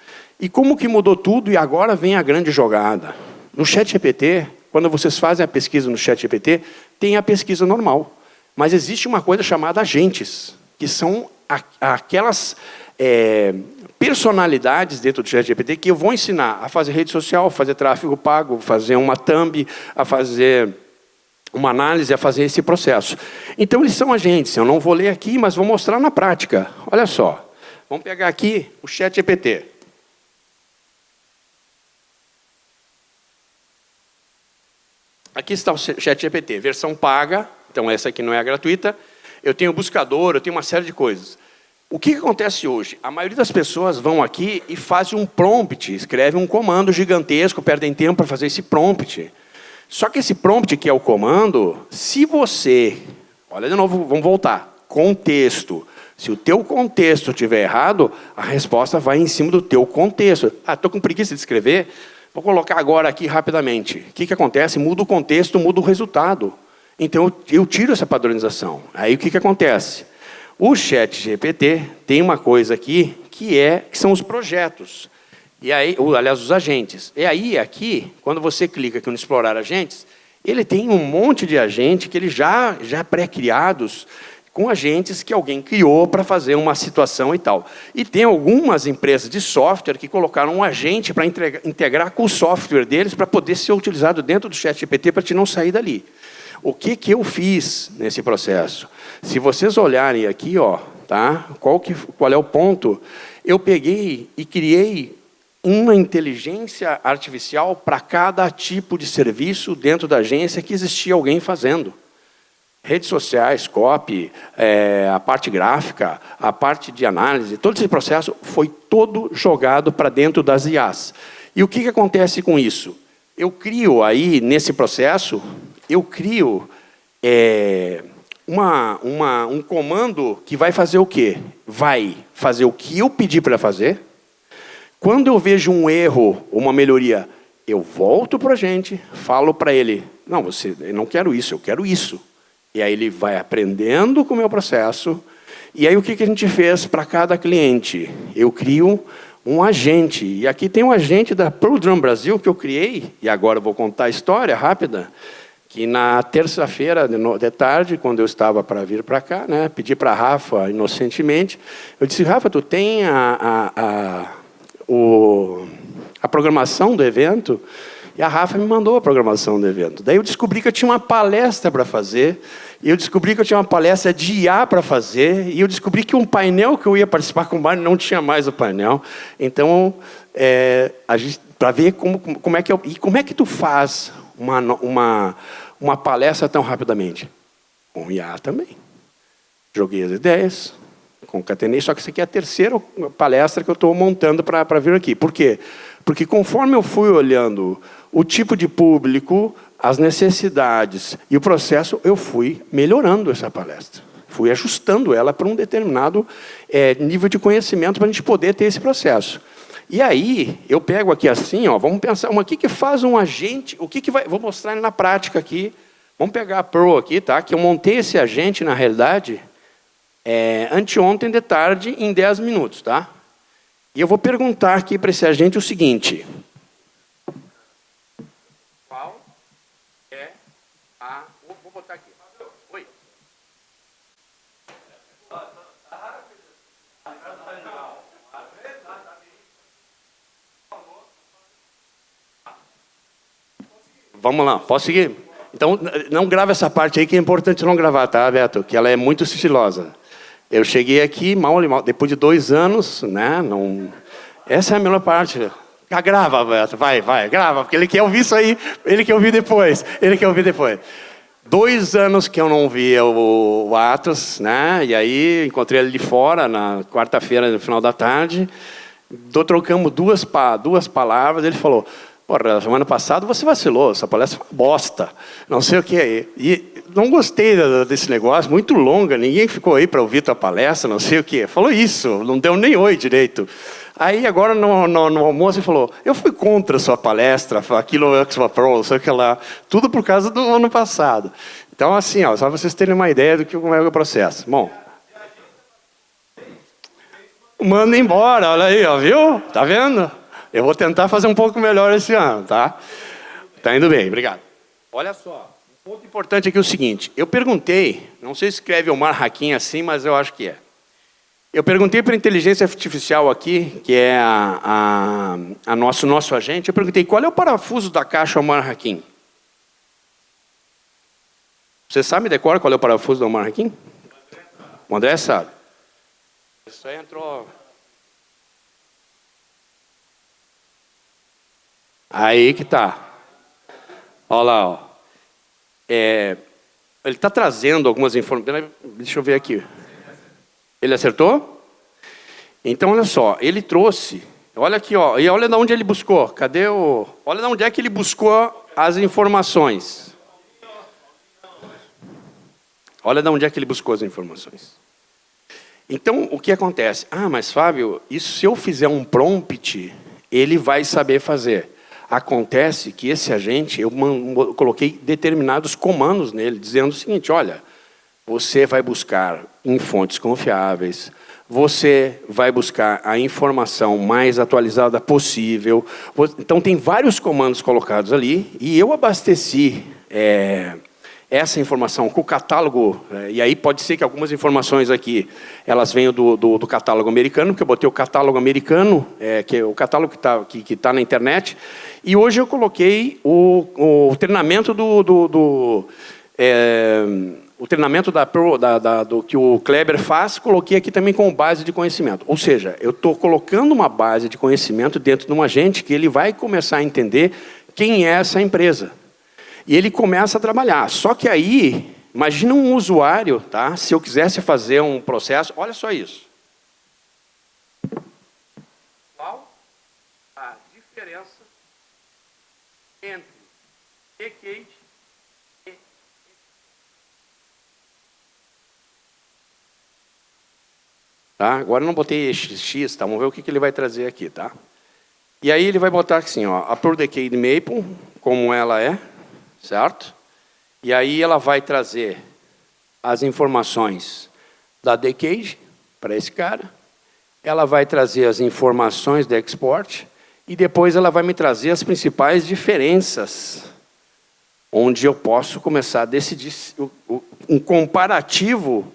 E como que mudou tudo e agora vem a grande jogada? No ChatGPT, quando vocês fazem a pesquisa no ChatGPT, tem a pesquisa normal. Mas existe uma coisa chamada agentes, que são aquelas personalidades dentro do ChatGPT que eu vou ensinar a fazer rede social, a fazer tráfego pago, a fazer uma thumb, a fazer uma análise, a fazer esse processo. Então, eles são agentes. Eu não vou ler aqui, mas vou mostrar na prática. Olha só. Vamos pegar aqui o ChatGPT. Aqui está o ChatGPT, versão paga. Então, essa aqui não é a gratuita. Eu tenho o buscador, eu tenho uma série de coisas. O que acontece hoje? A maioria das pessoas vão aqui e fazem um prompt, escrevem um comando gigantesco, perdem tempo para fazer esse prompt. Só que esse prompt, que é o comando, se você... Olha de novo, vamos voltar. Contexto. Se o teu contexto estiver errado, a resposta vai em cima do teu contexto. Estou com preguiça de escrever? Vou colocar agora aqui rapidamente. O que acontece? Muda o contexto, muda o resultado. Então, eu tiro essa padronização. Aí, o que acontece? O ChatGPT tem uma coisa aqui que são os projetos. E aí, aliás, os agentes. E aí, aqui, quando você clica aqui no explorar agentes, ele tem um monte de agentes que ele já pré-criados, com agentes que alguém criou para fazer uma situação e tal. E tem algumas empresas de software que colocaram um agente para integrar com o software deles para poder ser utilizado dentro do ChatGPT para te não sair dali. O que eu fiz nesse processo? Se vocês olharem aqui, ó, tá? Qual é o ponto? Eu peguei e criei uma inteligência artificial para cada tipo de serviço dentro da agência que existia alguém fazendo. Redes sociais, copy, a parte gráfica, a parte de análise, todo esse processo foi todo jogado para dentro das IAs. E o que acontece com isso? Eu crio aí, nesse processo, eu crio um comando que vai fazer o quê? Vai fazer o que eu pedi para fazer. Quando eu vejo um erro, uma melhoria, eu volto para a gente, falo para ele, não, eu não quero isso, eu quero isso. E aí ele vai aprendendo com o meu processo. E aí o que a gente fez para cada cliente? Eu crio um agente. E aqui tem um agente da Pearl Drum Brasil que eu criei, e agora eu vou contar a história rápida, que na terça-feira de tarde, quando eu estava para vir para cá, né, pedi para a Rafa, inocentemente, eu disse, Rafa, tu tem a programação do evento? E a Rafa me mandou a programação do evento. Daí eu descobri que eu tinha uma palestra para fazer, e eu descobri que eu tinha uma palestra de IA para fazer, e eu descobri que um painel que eu ia participar com o Mário não tinha mais o painel. Então, para ver como é que tu faz uma palestra tão rapidamente? Com IA também. Joguei as ideias, concatenei, só que isso aqui é a terceira palestra que eu estou montando para vir aqui. Por quê? Porque conforme eu fui olhando o tipo de público, as necessidades e o processo, eu fui melhorando essa palestra. Fui ajustando ela para um determinado nível de conhecimento para a gente poder ter esse processo. E aí, eu pego aqui assim, ó, vamos pensar, o que faz um agente, vou mostrar na prática aqui. Vamos pegar a Pearl aqui, tá? Que eu montei esse agente, na realidade, anteontem de tarde, em 10 minutos, tá? E eu vou perguntar aqui para esse agente o seguinte. Qual é a... Vou botar aqui. Oi. Vamos lá, posso seguir? Então, não grava essa parte aí, que é importante não gravar, tá, Beto? Que ela é muito sigilosa. Eu cheguei aqui, mal, depois de 2 anos, né? Não... Essa é a melhor parte. Grava, Beto, vai, grava, porque ele quer ouvir isso aí, ele quer ouvir depois. 2 anos que eu não via o Atos, né? E aí encontrei ele de fora, na quarta-feira, no final da tarde. Trocamos duas palavras, ele falou... Porra, semana passada você vacilou, essa palestra foi uma bosta, não sei o que aí. E não gostei desse negócio, muito longa, ninguém ficou aí para ouvir tua palestra, não sei o que. Falou isso, não deu nem oi direito. Aí agora no almoço ele falou, eu fui contra a sua palestra, aquilo Expo Pro, não sei o que lá, tudo por causa do ano passado. Então assim, ó, só para vocês terem uma ideia do como é o processo. Bom, manda embora, olha aí, ó, viu? Tá vendo? Eu vou tentar fazer um pouco melhor esse ano, tá? Tá indo bem, obrigado. Olha só, um ponto importante aqui é o seguinte. Eu perguntei, não sei se escreve Omar Hakim assim, mas eu acho que é. Eu perguntei para a inteligência artificial aqui, que é nosso agente, eu perguntei qual é o parafuso da caixa Omar Hakim? Você sabe decora qual é o parafuso do Omar Hakim? O André sabe. Isso aí entrou... Aí que tá. Olha lá, ó. Ele está trazendo algumas informações. Deixa eu ver aqui. Ele acertou? Então, olha só. Ele trouxe. Olha aqui, ó. E olha de onde ele buscou. Cadê o... Olha de onde é que ele buscou as informações. Olha de onde é que ele buscou as informações. Então, o que acontece? Ah, mas Fábio, isso se eu fizer um prompt, ele vai saber fazer. Acontece que esse agente, eu coloquei determinados comandos nele, dizendo o seguinte, olha, você vai buscar em fontes confiáveis, você vai buscar a informação mais atualizada possível. Então, tem vários comandos colocados ali, e eu abasteci essa informação com o catálogo, e aí pode ser que algumas informações aqui, elas venham do catálogo americano, porque eu botei o catálogo americano, que é o catálogo que tá na internet, e hoje eu coloquei o treinamento o treinamento do que o Kleber faz, coloquei aqui também como base de conhecimento. Ou seja, eu estou colocando uma base de conhecimento dentro de um agente que ele vai começar a entender quem é essa empresa. E ele começa a trabalhar. Só que aí, imagina um usuário, tá? Se eu quisesse fazer um processo, olha só isso. Qual a diferença entre decade e... Tá? Agora eu não botei X, tá? Vamos ver o que ele vai trazer aqui, tá? E aí ele vai botar assim, ó, a Pro Decade Maple, como ela é, certo? E aí ela vai trazer as informações da Decade para esse cara, ela vai trazer as informações da Export e depois ela vai me trazer as principais diferenças, onde eu posso começar a decidir um comparativo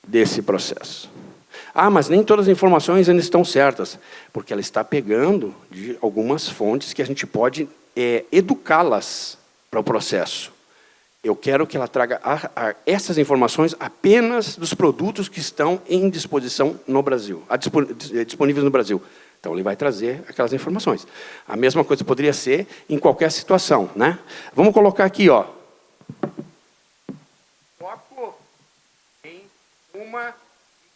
desse processo. Ah, mas nem todas as informações ainda estão certas, porque ela está pegando de algumas fontes que a gente pode educá-las para o processo. Eu quero que ela traga essas informações apenas dos produtos que estão em disposição no Brasil, disponíveis no Brasil. Então, ele vai trazer aquelas informações. A mesma coisa poderia ser em qualquer situação, né? Vamos colocar aqui, ó. Foco em uma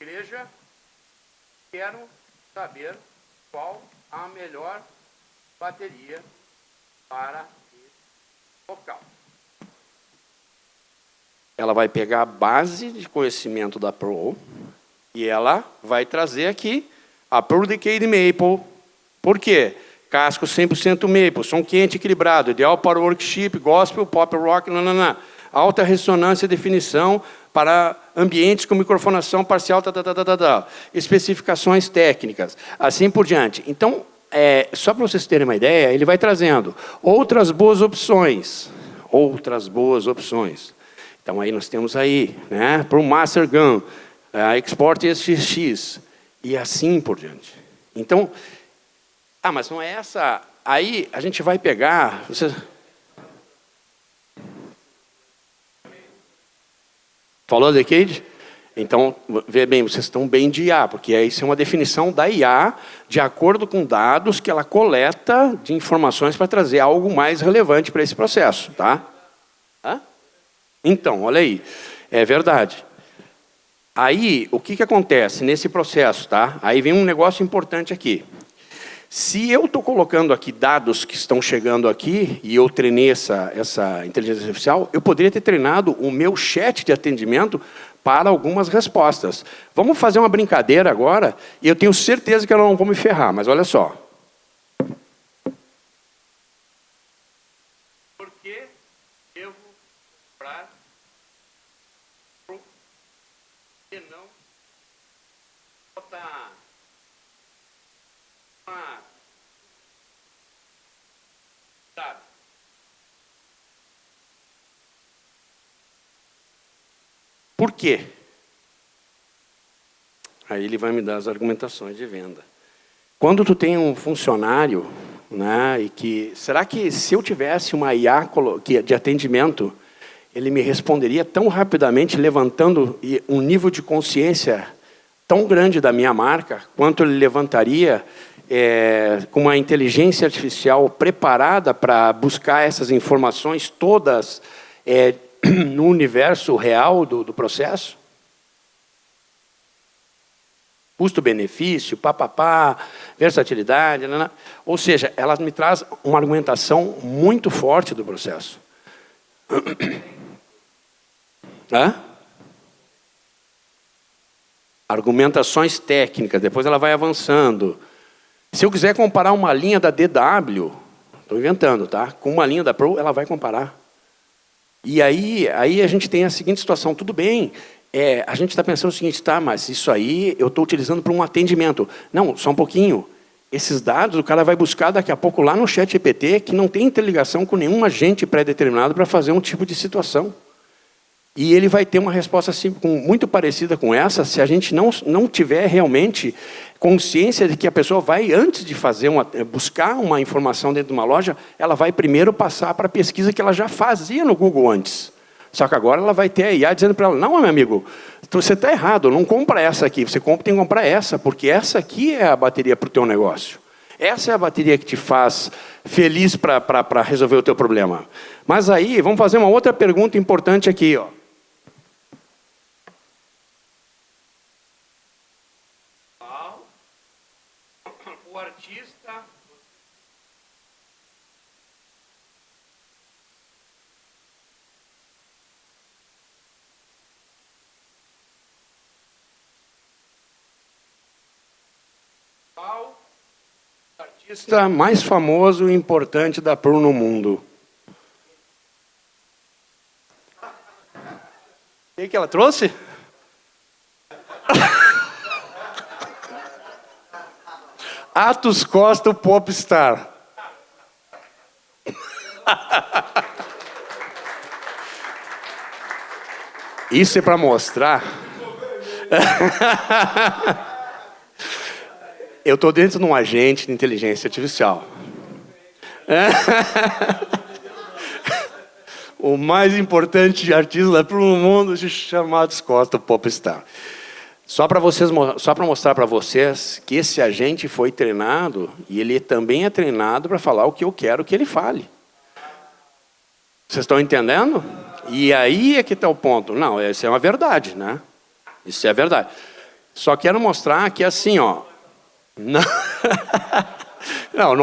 igreja. Quero saber qual a melhor bateria para esse local. Ela vai pegar a base de conhecimento da Pro e ela vai trazer aqui a Pro Decade Maple. Por quê? Casco 100% Maple, som quente equilibrado, ideal para worship, gospel, pop rock, nananã. Alta ressonância e definição para ambientes com microfonação parcial, especificações técnicas, assim por diante. Então, só para vocês terem uma ideia, ele vai trazendo outras boas opções. Então, aí nós temos aí, né, para o Master Gun, a Export SX, e assim por diante. Então, mas não é essa... Aí a gente vai pegar... Falou da Decade? Então, vê bem, vocês estão bem de IA, porque isso é uma definição da IA de acordo com dados que ela coleta de informações para trazer algo mais relevante para esse processo, tá? Então, olha aí, é verdade. Aí, o que acontece nesse processo, tá? Aí vem um negócio importante aqui. Se eu estou colocando aqui dados que estão chegando aqui, e eu treinei essa inteligência artificial, eu poderia ter treinado o meu chat de atendimento para algumas respostas. Vamos fazer uma brincadeira agora, e eu tenho certeza que eu não vou me ferrar, mas olha só. Por que devo comprar e não botar uma... Por quê? Aí ele vai me dar as argumentações de venda. Quando tu tem um funcionário, né, e que... Será que se eu tivesse uma IA de atendimento, ele me responderia tão rapidamente, levantando um nível de consciência tão grande da minha marca, quanto ele levantaria com uma inteligência artificial preparada para buscar essas informações todas no universo real do processo? Custo-benefício, versatilidade, ou seja, ela me traz uma argumentação muito forte do processo. Argumentações técnicas, depois ela vai avançando. Se eu quiser comparar uma linha da DW, estou inventando, tá? Com uma linha da Pro, ela vai comparar. E aí a gente tem a seguinte situação, tudo bem, a gente está pensando o seguinte, tá, mas isso aí eu estou utilizando para um atendimento. Não, só um pouquinho. Esses dados o cara vai buscar daqui a pouco lá no ChatGPT, que não tem interligação com nenhum agente pré-determinado para fazer um tipo de situação. E ele vai ter uma resposta assim, muito parecida com essa, se a gente não tiver realmente consciência de que a pessoa vai, antes de buscar uma informação dentro de uma loja, ela vai primeiro passar para a pesquisa que ela já fazia no Google antes. Só que agora ela vai ter a IA dizendo para ela, não, meu amigo, você está errado, não compra essa aqui, você tem que comprar essa, porque essa aqui é a bateria para o teu negócio. Essa é a bateria que te faz feliz para resolver o teu problema. Mas aí, vamos fazer uma outra pergunta importante aqui, ó. O artista... Qual o artista mais famoso e importante da Pro no mundo? O que ela trouxe? Atos Costa, o Popstar. Isso é para mostrar. Eu estou dentro de um agente de inteligência artificial. O mais importante artista do mundo se chama Atos Costa, o Popstar. Só para mostrar para vocês que esse agente foi treinado e ele também é treinado para falar o que eu quero que ele fale. Vocês estão entendendo? E aí é que está o ponto. Não, isso é uma verdade, né? Isso é verdade. Só quero mostrar que assim, ó. Não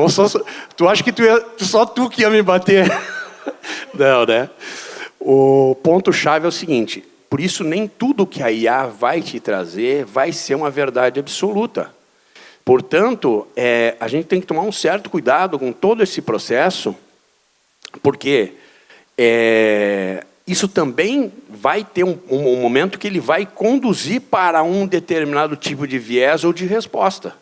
sou. Tu acha que só tu que ia me bater? Não, né? O ponto-chave é o seguinte. Por isso, nem tudo que a IA vai te trazer vai ser uma verdade absoluta. Portanto, a gente tem que tomar um certo cuidado com todo esse processo, porque isso também vai ter um momento que ele vai conduzir para um determinado tipo de viés ou de resposta.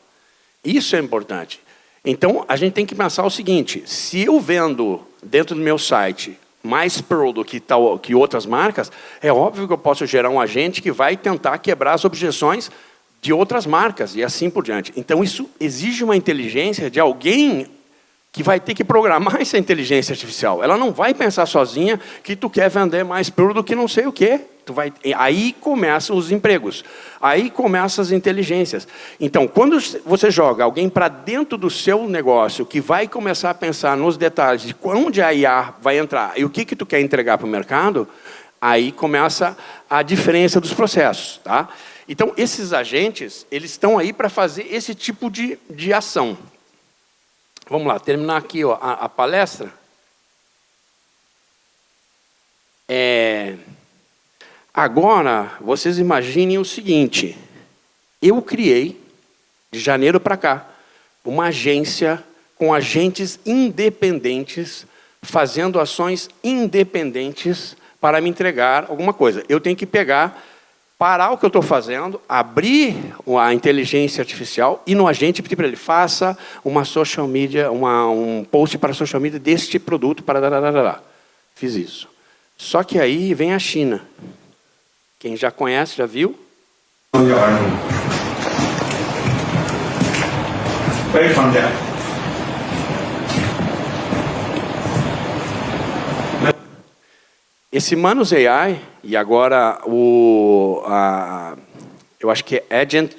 Isso é importante. Então, a gente tem que pensar o seguinte, se eu vendo dentro do meu site mais Pro do que outras marcas, é óbvio que eu posso gerar um agente que vai tentar quebrar as objeções de outras marcas e assim por diante. Então, isso exige uma inteligência de alguém que vai ter que programar essa inteligência artificial. Ela não vai pensar sozinha que tu quer vender mais Pro do que não sei o quê. Aí começam os empregos, aí começam as inteligências. Então, quando você joga alguém para dentro do seu negócio, que vai começar a pensar nos detalhes de onde a IA vai entrar e o que tu quer entregar para o mercado, aí começa a diferença dos processos. Tá? Então, esses agentes, eles estão aí para fazer esse tipo de ação. Vamos lá, terminar aqui ó, a palestra. Agora, vocês imaginem o seguinte, eu criei, de janeiro para cá, uma agência com agentes independentes, fazendo ações independentes para me entregar alguma coisa. Eu tenho que parar o que eu estou fazendo, abrir a inteligência artificial e no agente pedir para ele, faça uma social media, um post para a social media deste produto, para. Fiz isso. Só que aí vem a China. Quem já conhece, já viu? Esse Manus AI, e agora eu acho que é Agent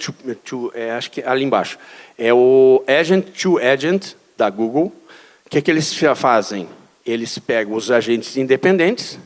acho que é ali embaixo, é o Agent to Agent da Google. O que é que eles fazem? Eles pegam os agentes independentes,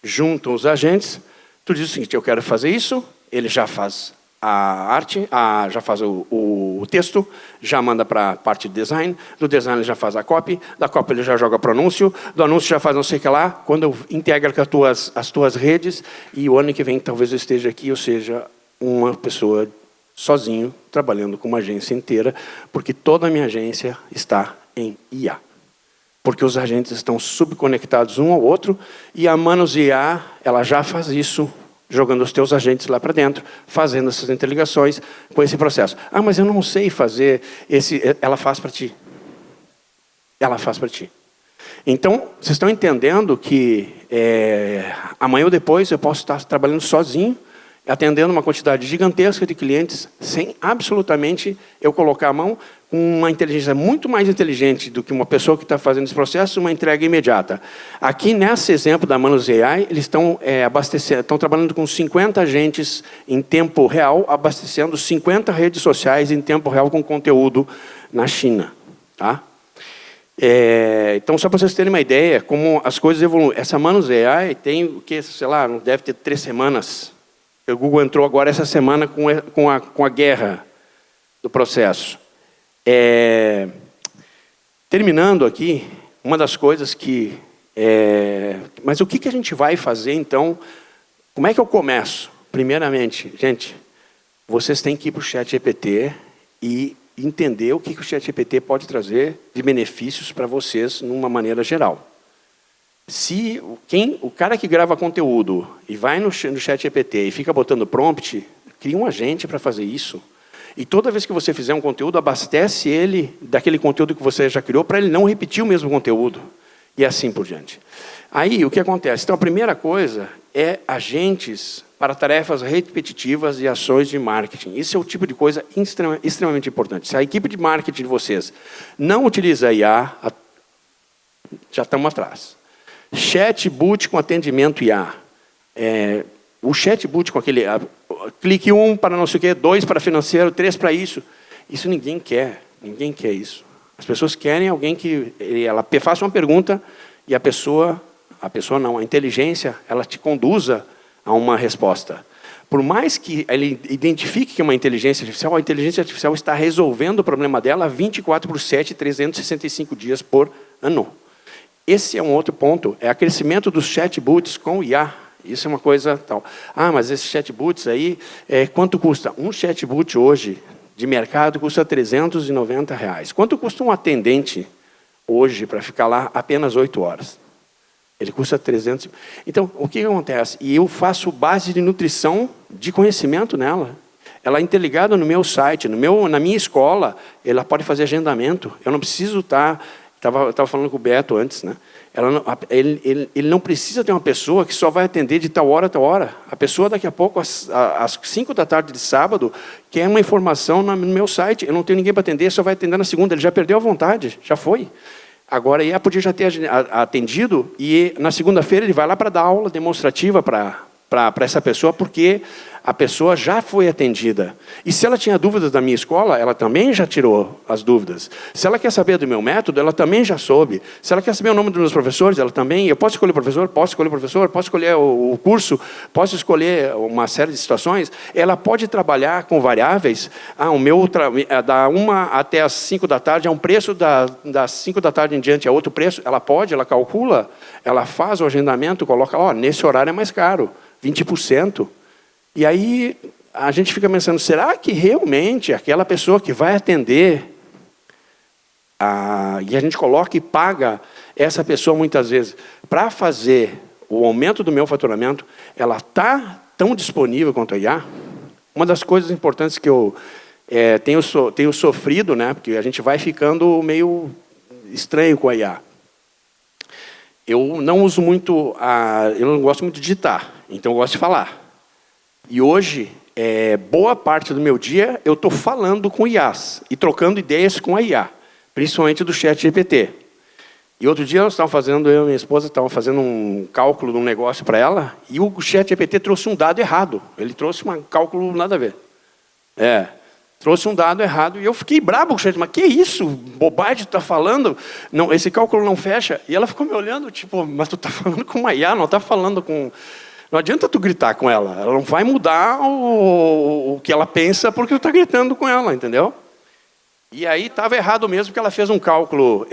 juntam os agentes. Tu diz o seguinte, eu quero fazer isso, ele já faz a arte, já faz o texto, já manda para a parte de design, do design ele já faz a copy, da copy ele já joga para o anúncio, do anúncio já faz não sei o que lá, quando integra com as tuas redes, e o ano que vem talvez eu esteja aqui, ou seja, uma pessoa sozinho, trabalhando com uma agência inteira, porque toda a minha agência está em IA. porque os agentes estão subconectados um ao outro, e a Manusear, ela já faz isso, jogando os teus agentes lá para dentro, fazendo essas interligações com esse processo. Ah, mas eu não sei fazer esse... Ela faz para ti. Ela faz para ti. Então, vocês estão entendendo que amanhã ou depois eu posso estar trabalhando sozinho, atendendo uma quantidade gigantesca de clientes, sem absolutamente eu colocar a mão, com uma inteligência muito mais inteligente do que uma pessoa que está fazendo esse processo, uma entrega imediata. Aqui, nesse exemplo da Manusear, eles estão estão trabalhando com 50 agentes em tempo real, abastecendo 50 redes sociais em tempo real com conteúdo na China. Tá? Então, só para vocês terem uma ideia, como as coisas evoluem. Essa Manusear tem o que, sei lá, não deve ter 3 semanas. O Google entrou agora essa semana com a guerra do processo. Terminando aqui, uma das coisas que... mas o que a gente vai fazer, então? Como é que eu começo? Primeiramente, gente, vocês têm que ir para o ChatGPT e entender o que o ChatGPT pode trazer de benefícios para vocês, numa maneira geral. Se o cara que grava conteúdo e vai no ChatGPT e fica botando prompt, cria um agente para fazer isso. E toda vez que você fizer um conteúdo, abastece ele daquele conteúdo que você já criou para ele não repetir o mesmo conteúdo. E assim por diante. Aí, o que acontece? Então, a primeira coisa é agentes para tarefas repetitivas e ações de marketing. Isso é o tipo de coisa extremamente importante. Se a equipe de marketing de vocês não utiliza IA, já estamos atrás. Chatbot com atendimento IA. O chatbot com aquele... clique 1 para não sei o quê, 2 para financeiro, 3 para isso. Isso ninguém quer. Ninguém quer isso. As pessoas querem alguém que... ela faça uma pergunta e a pessoa não, a inteligência, ela te conduza a uma resposta. Por mais que ele identifique que é uma inteligência artificial, a inteligência artificial está resolvendo o problema dela 24/7, 365 dias por ano. Esse é um outro ponto, é o crescimento dos chatbots com IA. Isso é uma coisa tal. Ah, mas esses chatbots aí, quanto custa? Um chatbot hoje, de mercado, custa R$390. Quanto custa um atendente hoje para ficar lá apenas 8 horas? Ele custa 300. Então, o que acontece? E eu faço base de nutrição de conhecimento nela. Ela é interligada no meu site, na minha escola, ela pode fazer agendamento. Eu não preciso estar... Estava falando com o Beto antes, né? Ele não precisa ter uma pessoa que só vai atender de tal hora a tal hora. A pessoa, daqui a pouco, às 5 da tarde de sábado, quer uma informação no meu site. Eu não tenho ninguém para atender, só vai atender na segunda. Ele já perdeu a vontade, já foi. Agora, ele podia já ter atendido e, na segunda-feira, ele vai lá para dar aula demonstrativa para essa pessoa, porque a pessoa já foi atendida. E se ela tinha dúvidas da minha escola, ela também já tirou as dúvidas. Se ela quer saber do meu método, ela também já soube. Se ela quer saber o nome dos meus professores, ela também... Eu posso escolher professor? Posso escolher professor? Posso escolher o curso? Posso escolher uma série de situações? Ela pode trabalhar com variáveis. Da 1 até as 5 da tarde é um preço, das 5 da tarde em diante é outro preço. Ela calcula, ela faz o agendamento, coloca, nesse horário é mais caro, 20%. E aí a gente fica pensando, será que realmente aquela pessoa que vai atender, e a gente coloca e paga essa pessoa muitas vezes, para fazer o aumento do meu faturamento, ela está tão disponível quanto a IA? Uma das coisas importantes que eu tenho sofrido, né, porque a gente vai ficando meio estranho com a IA. Eu não uso muito, eu não gosto muito de digitar, então eu gosto de falar. E hoje, boa parte do meu dia, eu estou falando com IAs e trocando ideias com a IA, principalmente do ChatGPT. E outro dia, eu e minha esposa estávamos fazendo um cálculo de um negócio para ela, e o ChatGPT trouxe um dado errado. Ele trouxe um cálculo nada a ver. Trouxe um dado errado, e eu fiquei bravo com o ChatGPT. Mas que isso? Bobagem, tu está falando? Não, esse cálculo não fecha. E ela ficou me olhando, tipo, mas tu está falando com uma IA, não está falando com... Não adianta tu gritar com ela. Ela não vai mudar o que ela pensa porque tu está gritando com ela, entendeu? E aí estava errado mesmo, porque ela fez um cálculo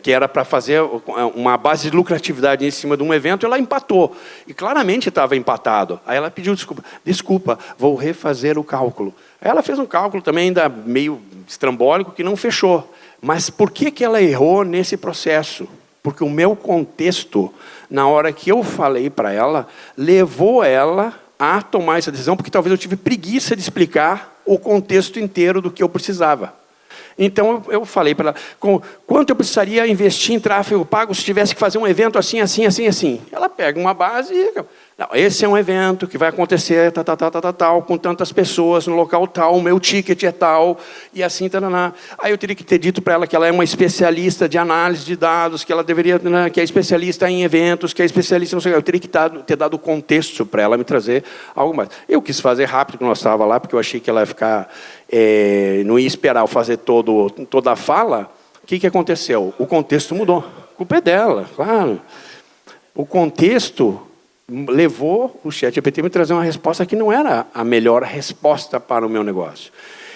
que era para fazer uma base de lucratividade em cima de um evento, e ela empatou. E claramente estava empatado. Aí ela pediu desculpa. Desculpa, vou refazer o cálculo. Aí ela fez um cálculo também ainda meio estrambólico que não fechou. Mas por que ela errou nesse processo? Porque o meu contexto, na hora que eu falei para ela, levou ela a tomar essa decisão, porque talvez eu tive preguiça de explicar o contexto inteiro do que eu precisava. Então, eu falei para ela, quanto eu precisaria investir em tráfego pago se tivesse que fazer um evento assim, assim, assim, assim. Ela pega uma base e... Não, esse é um evento que vai acontecer, tal, com tantas pessoas, no local tal, o meu ticket é tal, e assim, taraná. Aí eu teria que ter dito para ela que ela é uma especialista de análise de dados, que ela deveria, né, que é especialista em eventos, que é especialista, não sei o que. Eu teria que ter dado o contexto para ela me trazer algo mais. Eu quis fazer rápido, que nós estávamos lá, porque eu achei que ela ia ficar, não ia esperar eu fazer toda a fala. O que aconteceu? O contexto mudou. A culpa é dela, claro. O contexto levou o ChatGPT a me trazer uma resposta que não era a melhor resposta para o meu negócio.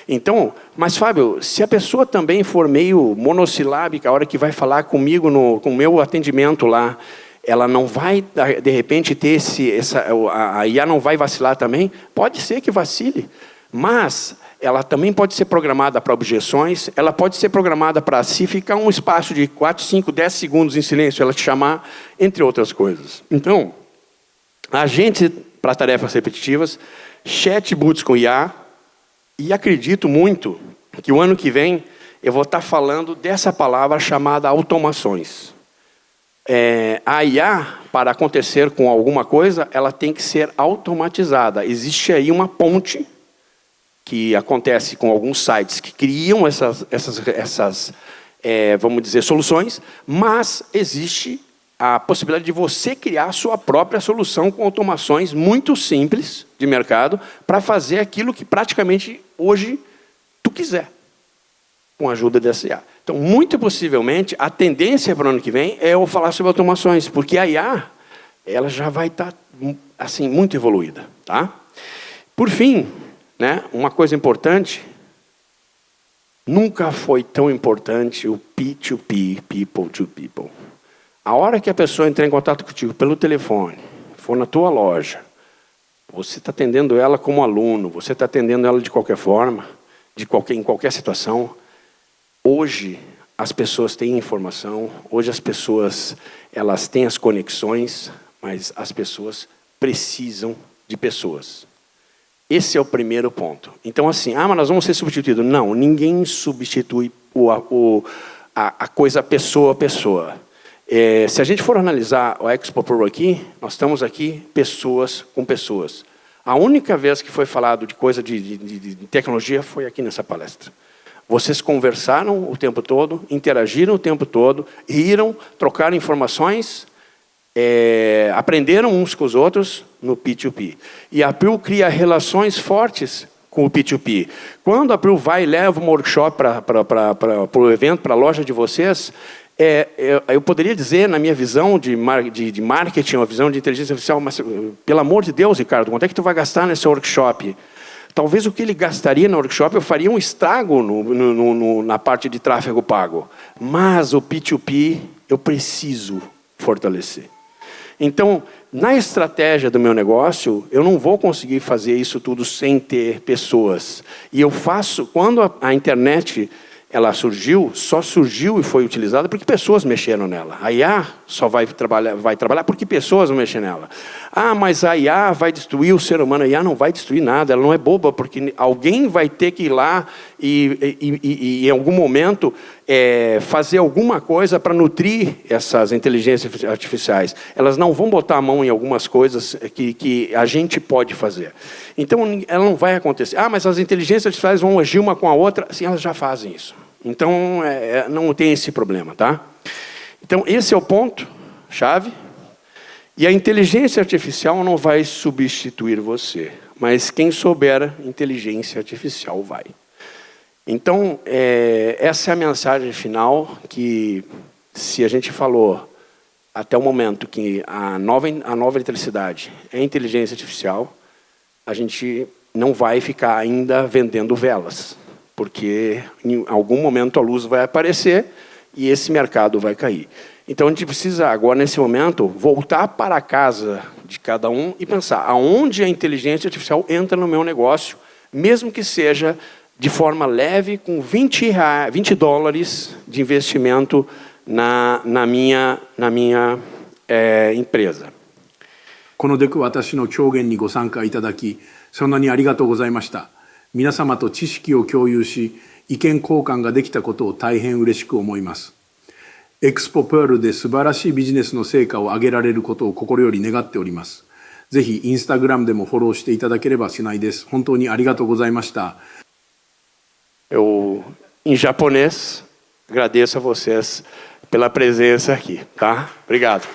Então, mas Fábio, se a pessoa também for meio monossilábica, a hora que vai falar comigo com o meu atendimento lá, ela não vai, de repente, ter a IA não vai vacilar também? Pode ser que vacile, mas ela também pode ser programada para objeções, ela pode ser programada para, se ficar um espaço de 4, 5, 10 segundos em silêncio, ela te chamar, entre outras coisas. Então, agentes para tarefas repetitivas, chatbots com IA, e acredito muito que o ano que vem eu vou estar falando dessa palavra chamada automações. A IA, para acontecer com alguma coisa, ela tem que ser automatizada. Existe aí uma ponte que acontece com alguns sites que criam essas vamos dizer, soluções, mas existe a possibilidade de você criar a sua própria solução com automações muito simples de mercado para fazer aquilo que praticamente hoje tu quiser, com a ajuda dessa IA. Então, muito possivelmente, a tendência para o ano que vem é eu falar sobre automações, porque a IA ela já vai estar assim, muito evoluída. Tá? Por fim, né, uma coisa importante, nunca foi tão importante o P2P, people to people. A hora que a pessoa entrar em contato contigo pelo telefone, for na tua loja, você está atendendo ela como aluno, você está atendendo ela de qualquer forma, em qualquer situação. Hoje, as pessoas têm informação, hoje as pessoas elas têm as conexões, mas as pessoas precisam de pessoas. Esse é o primeiro ponto. Então, assim, mas nós vamos ser substituídos. Não, ninguém substitui a coisa pessoa a pessoa. Se a gente for analisar o Expo Pro aqui, nós estamos aqui pessoas com pessoas. A única vez que foi falado de coisa de tecnologia foi aqui nessa palestra. Vocês conversaram o tempo todo, interagiram o tempo todo, riram, trocaram informações, aprenderam uns com os outros no P2P. E a April cria relações fortes com o P2P. Quando a April vai e leva um workshop para o evento, para a loja de vocês, eu poderia dizer, na minha visão de marketing, uma visão de inteligência artificial, mas, pelo amor de Deus, Ricardo, quanto é que tu vai gastar nesse workshop? Talvez o que ele gastaria no workshop, eu faria um estrago na parte de tráfego pago. Mas o P2P, eu preciso fortalecer. Então, na estratégia do meu negócio, eu não vou conseguir fazer isso tudo sem ter pessoas. E eu faço, quando a internet ela só surgiu e foi utilizada porque pessoas mexeram nela. A IA só vai trabalhar porque pessoas vão mexer nela. Mas a IA vai destruir o ser humano. A IA não vai destruir nada, ela não é boba, porque alguém vai ter que ir lá e em algum momento, fazer alguma coisa para nutrir essas inteligências artificiais. Elas não vão botar a mão em algumas coisas que a gente pode fazer. Então, ela não vai acontecer. Mas as inteligências artificiais vão agir uma com a outra. Sim, elas já fazem isso. Então, não tem esse problema, tá? Então, esse é o ponto-chave. E a inteligência artificial não vai substituir você, mas quem souber inteligência artificial vai. Então, essa é a mensagem final, que se a gente falou até o momento que a nova eletricidade é inteligência artificial, a gente não vai ficar ainda vendendo velas, porque em algum momento a luz vai aparecer e esse mercado vai cair. Então, a gente precisa, agora, nesse momento, voltar para a casa de cada um e pensar aonde a inteligência artificial entra no meu negócio, mesmo que seja de forma leve, com 20 dólares de investimento na minha empresa. このデク私の狂言にご参加いただき、そんなにありがとうございました。皆様と知識を共有し、意見交換ができたことを大変嬉しく思います。エクスポペールで素晴らしいビジネスの成果を上げられることを心より願っております。ぜひインスタグラムでもフォローしていただければ幸いです。本当にありがとうございました。Eu, em japonês, agradeço a vocês pela presença aqui, tá? Obrigado.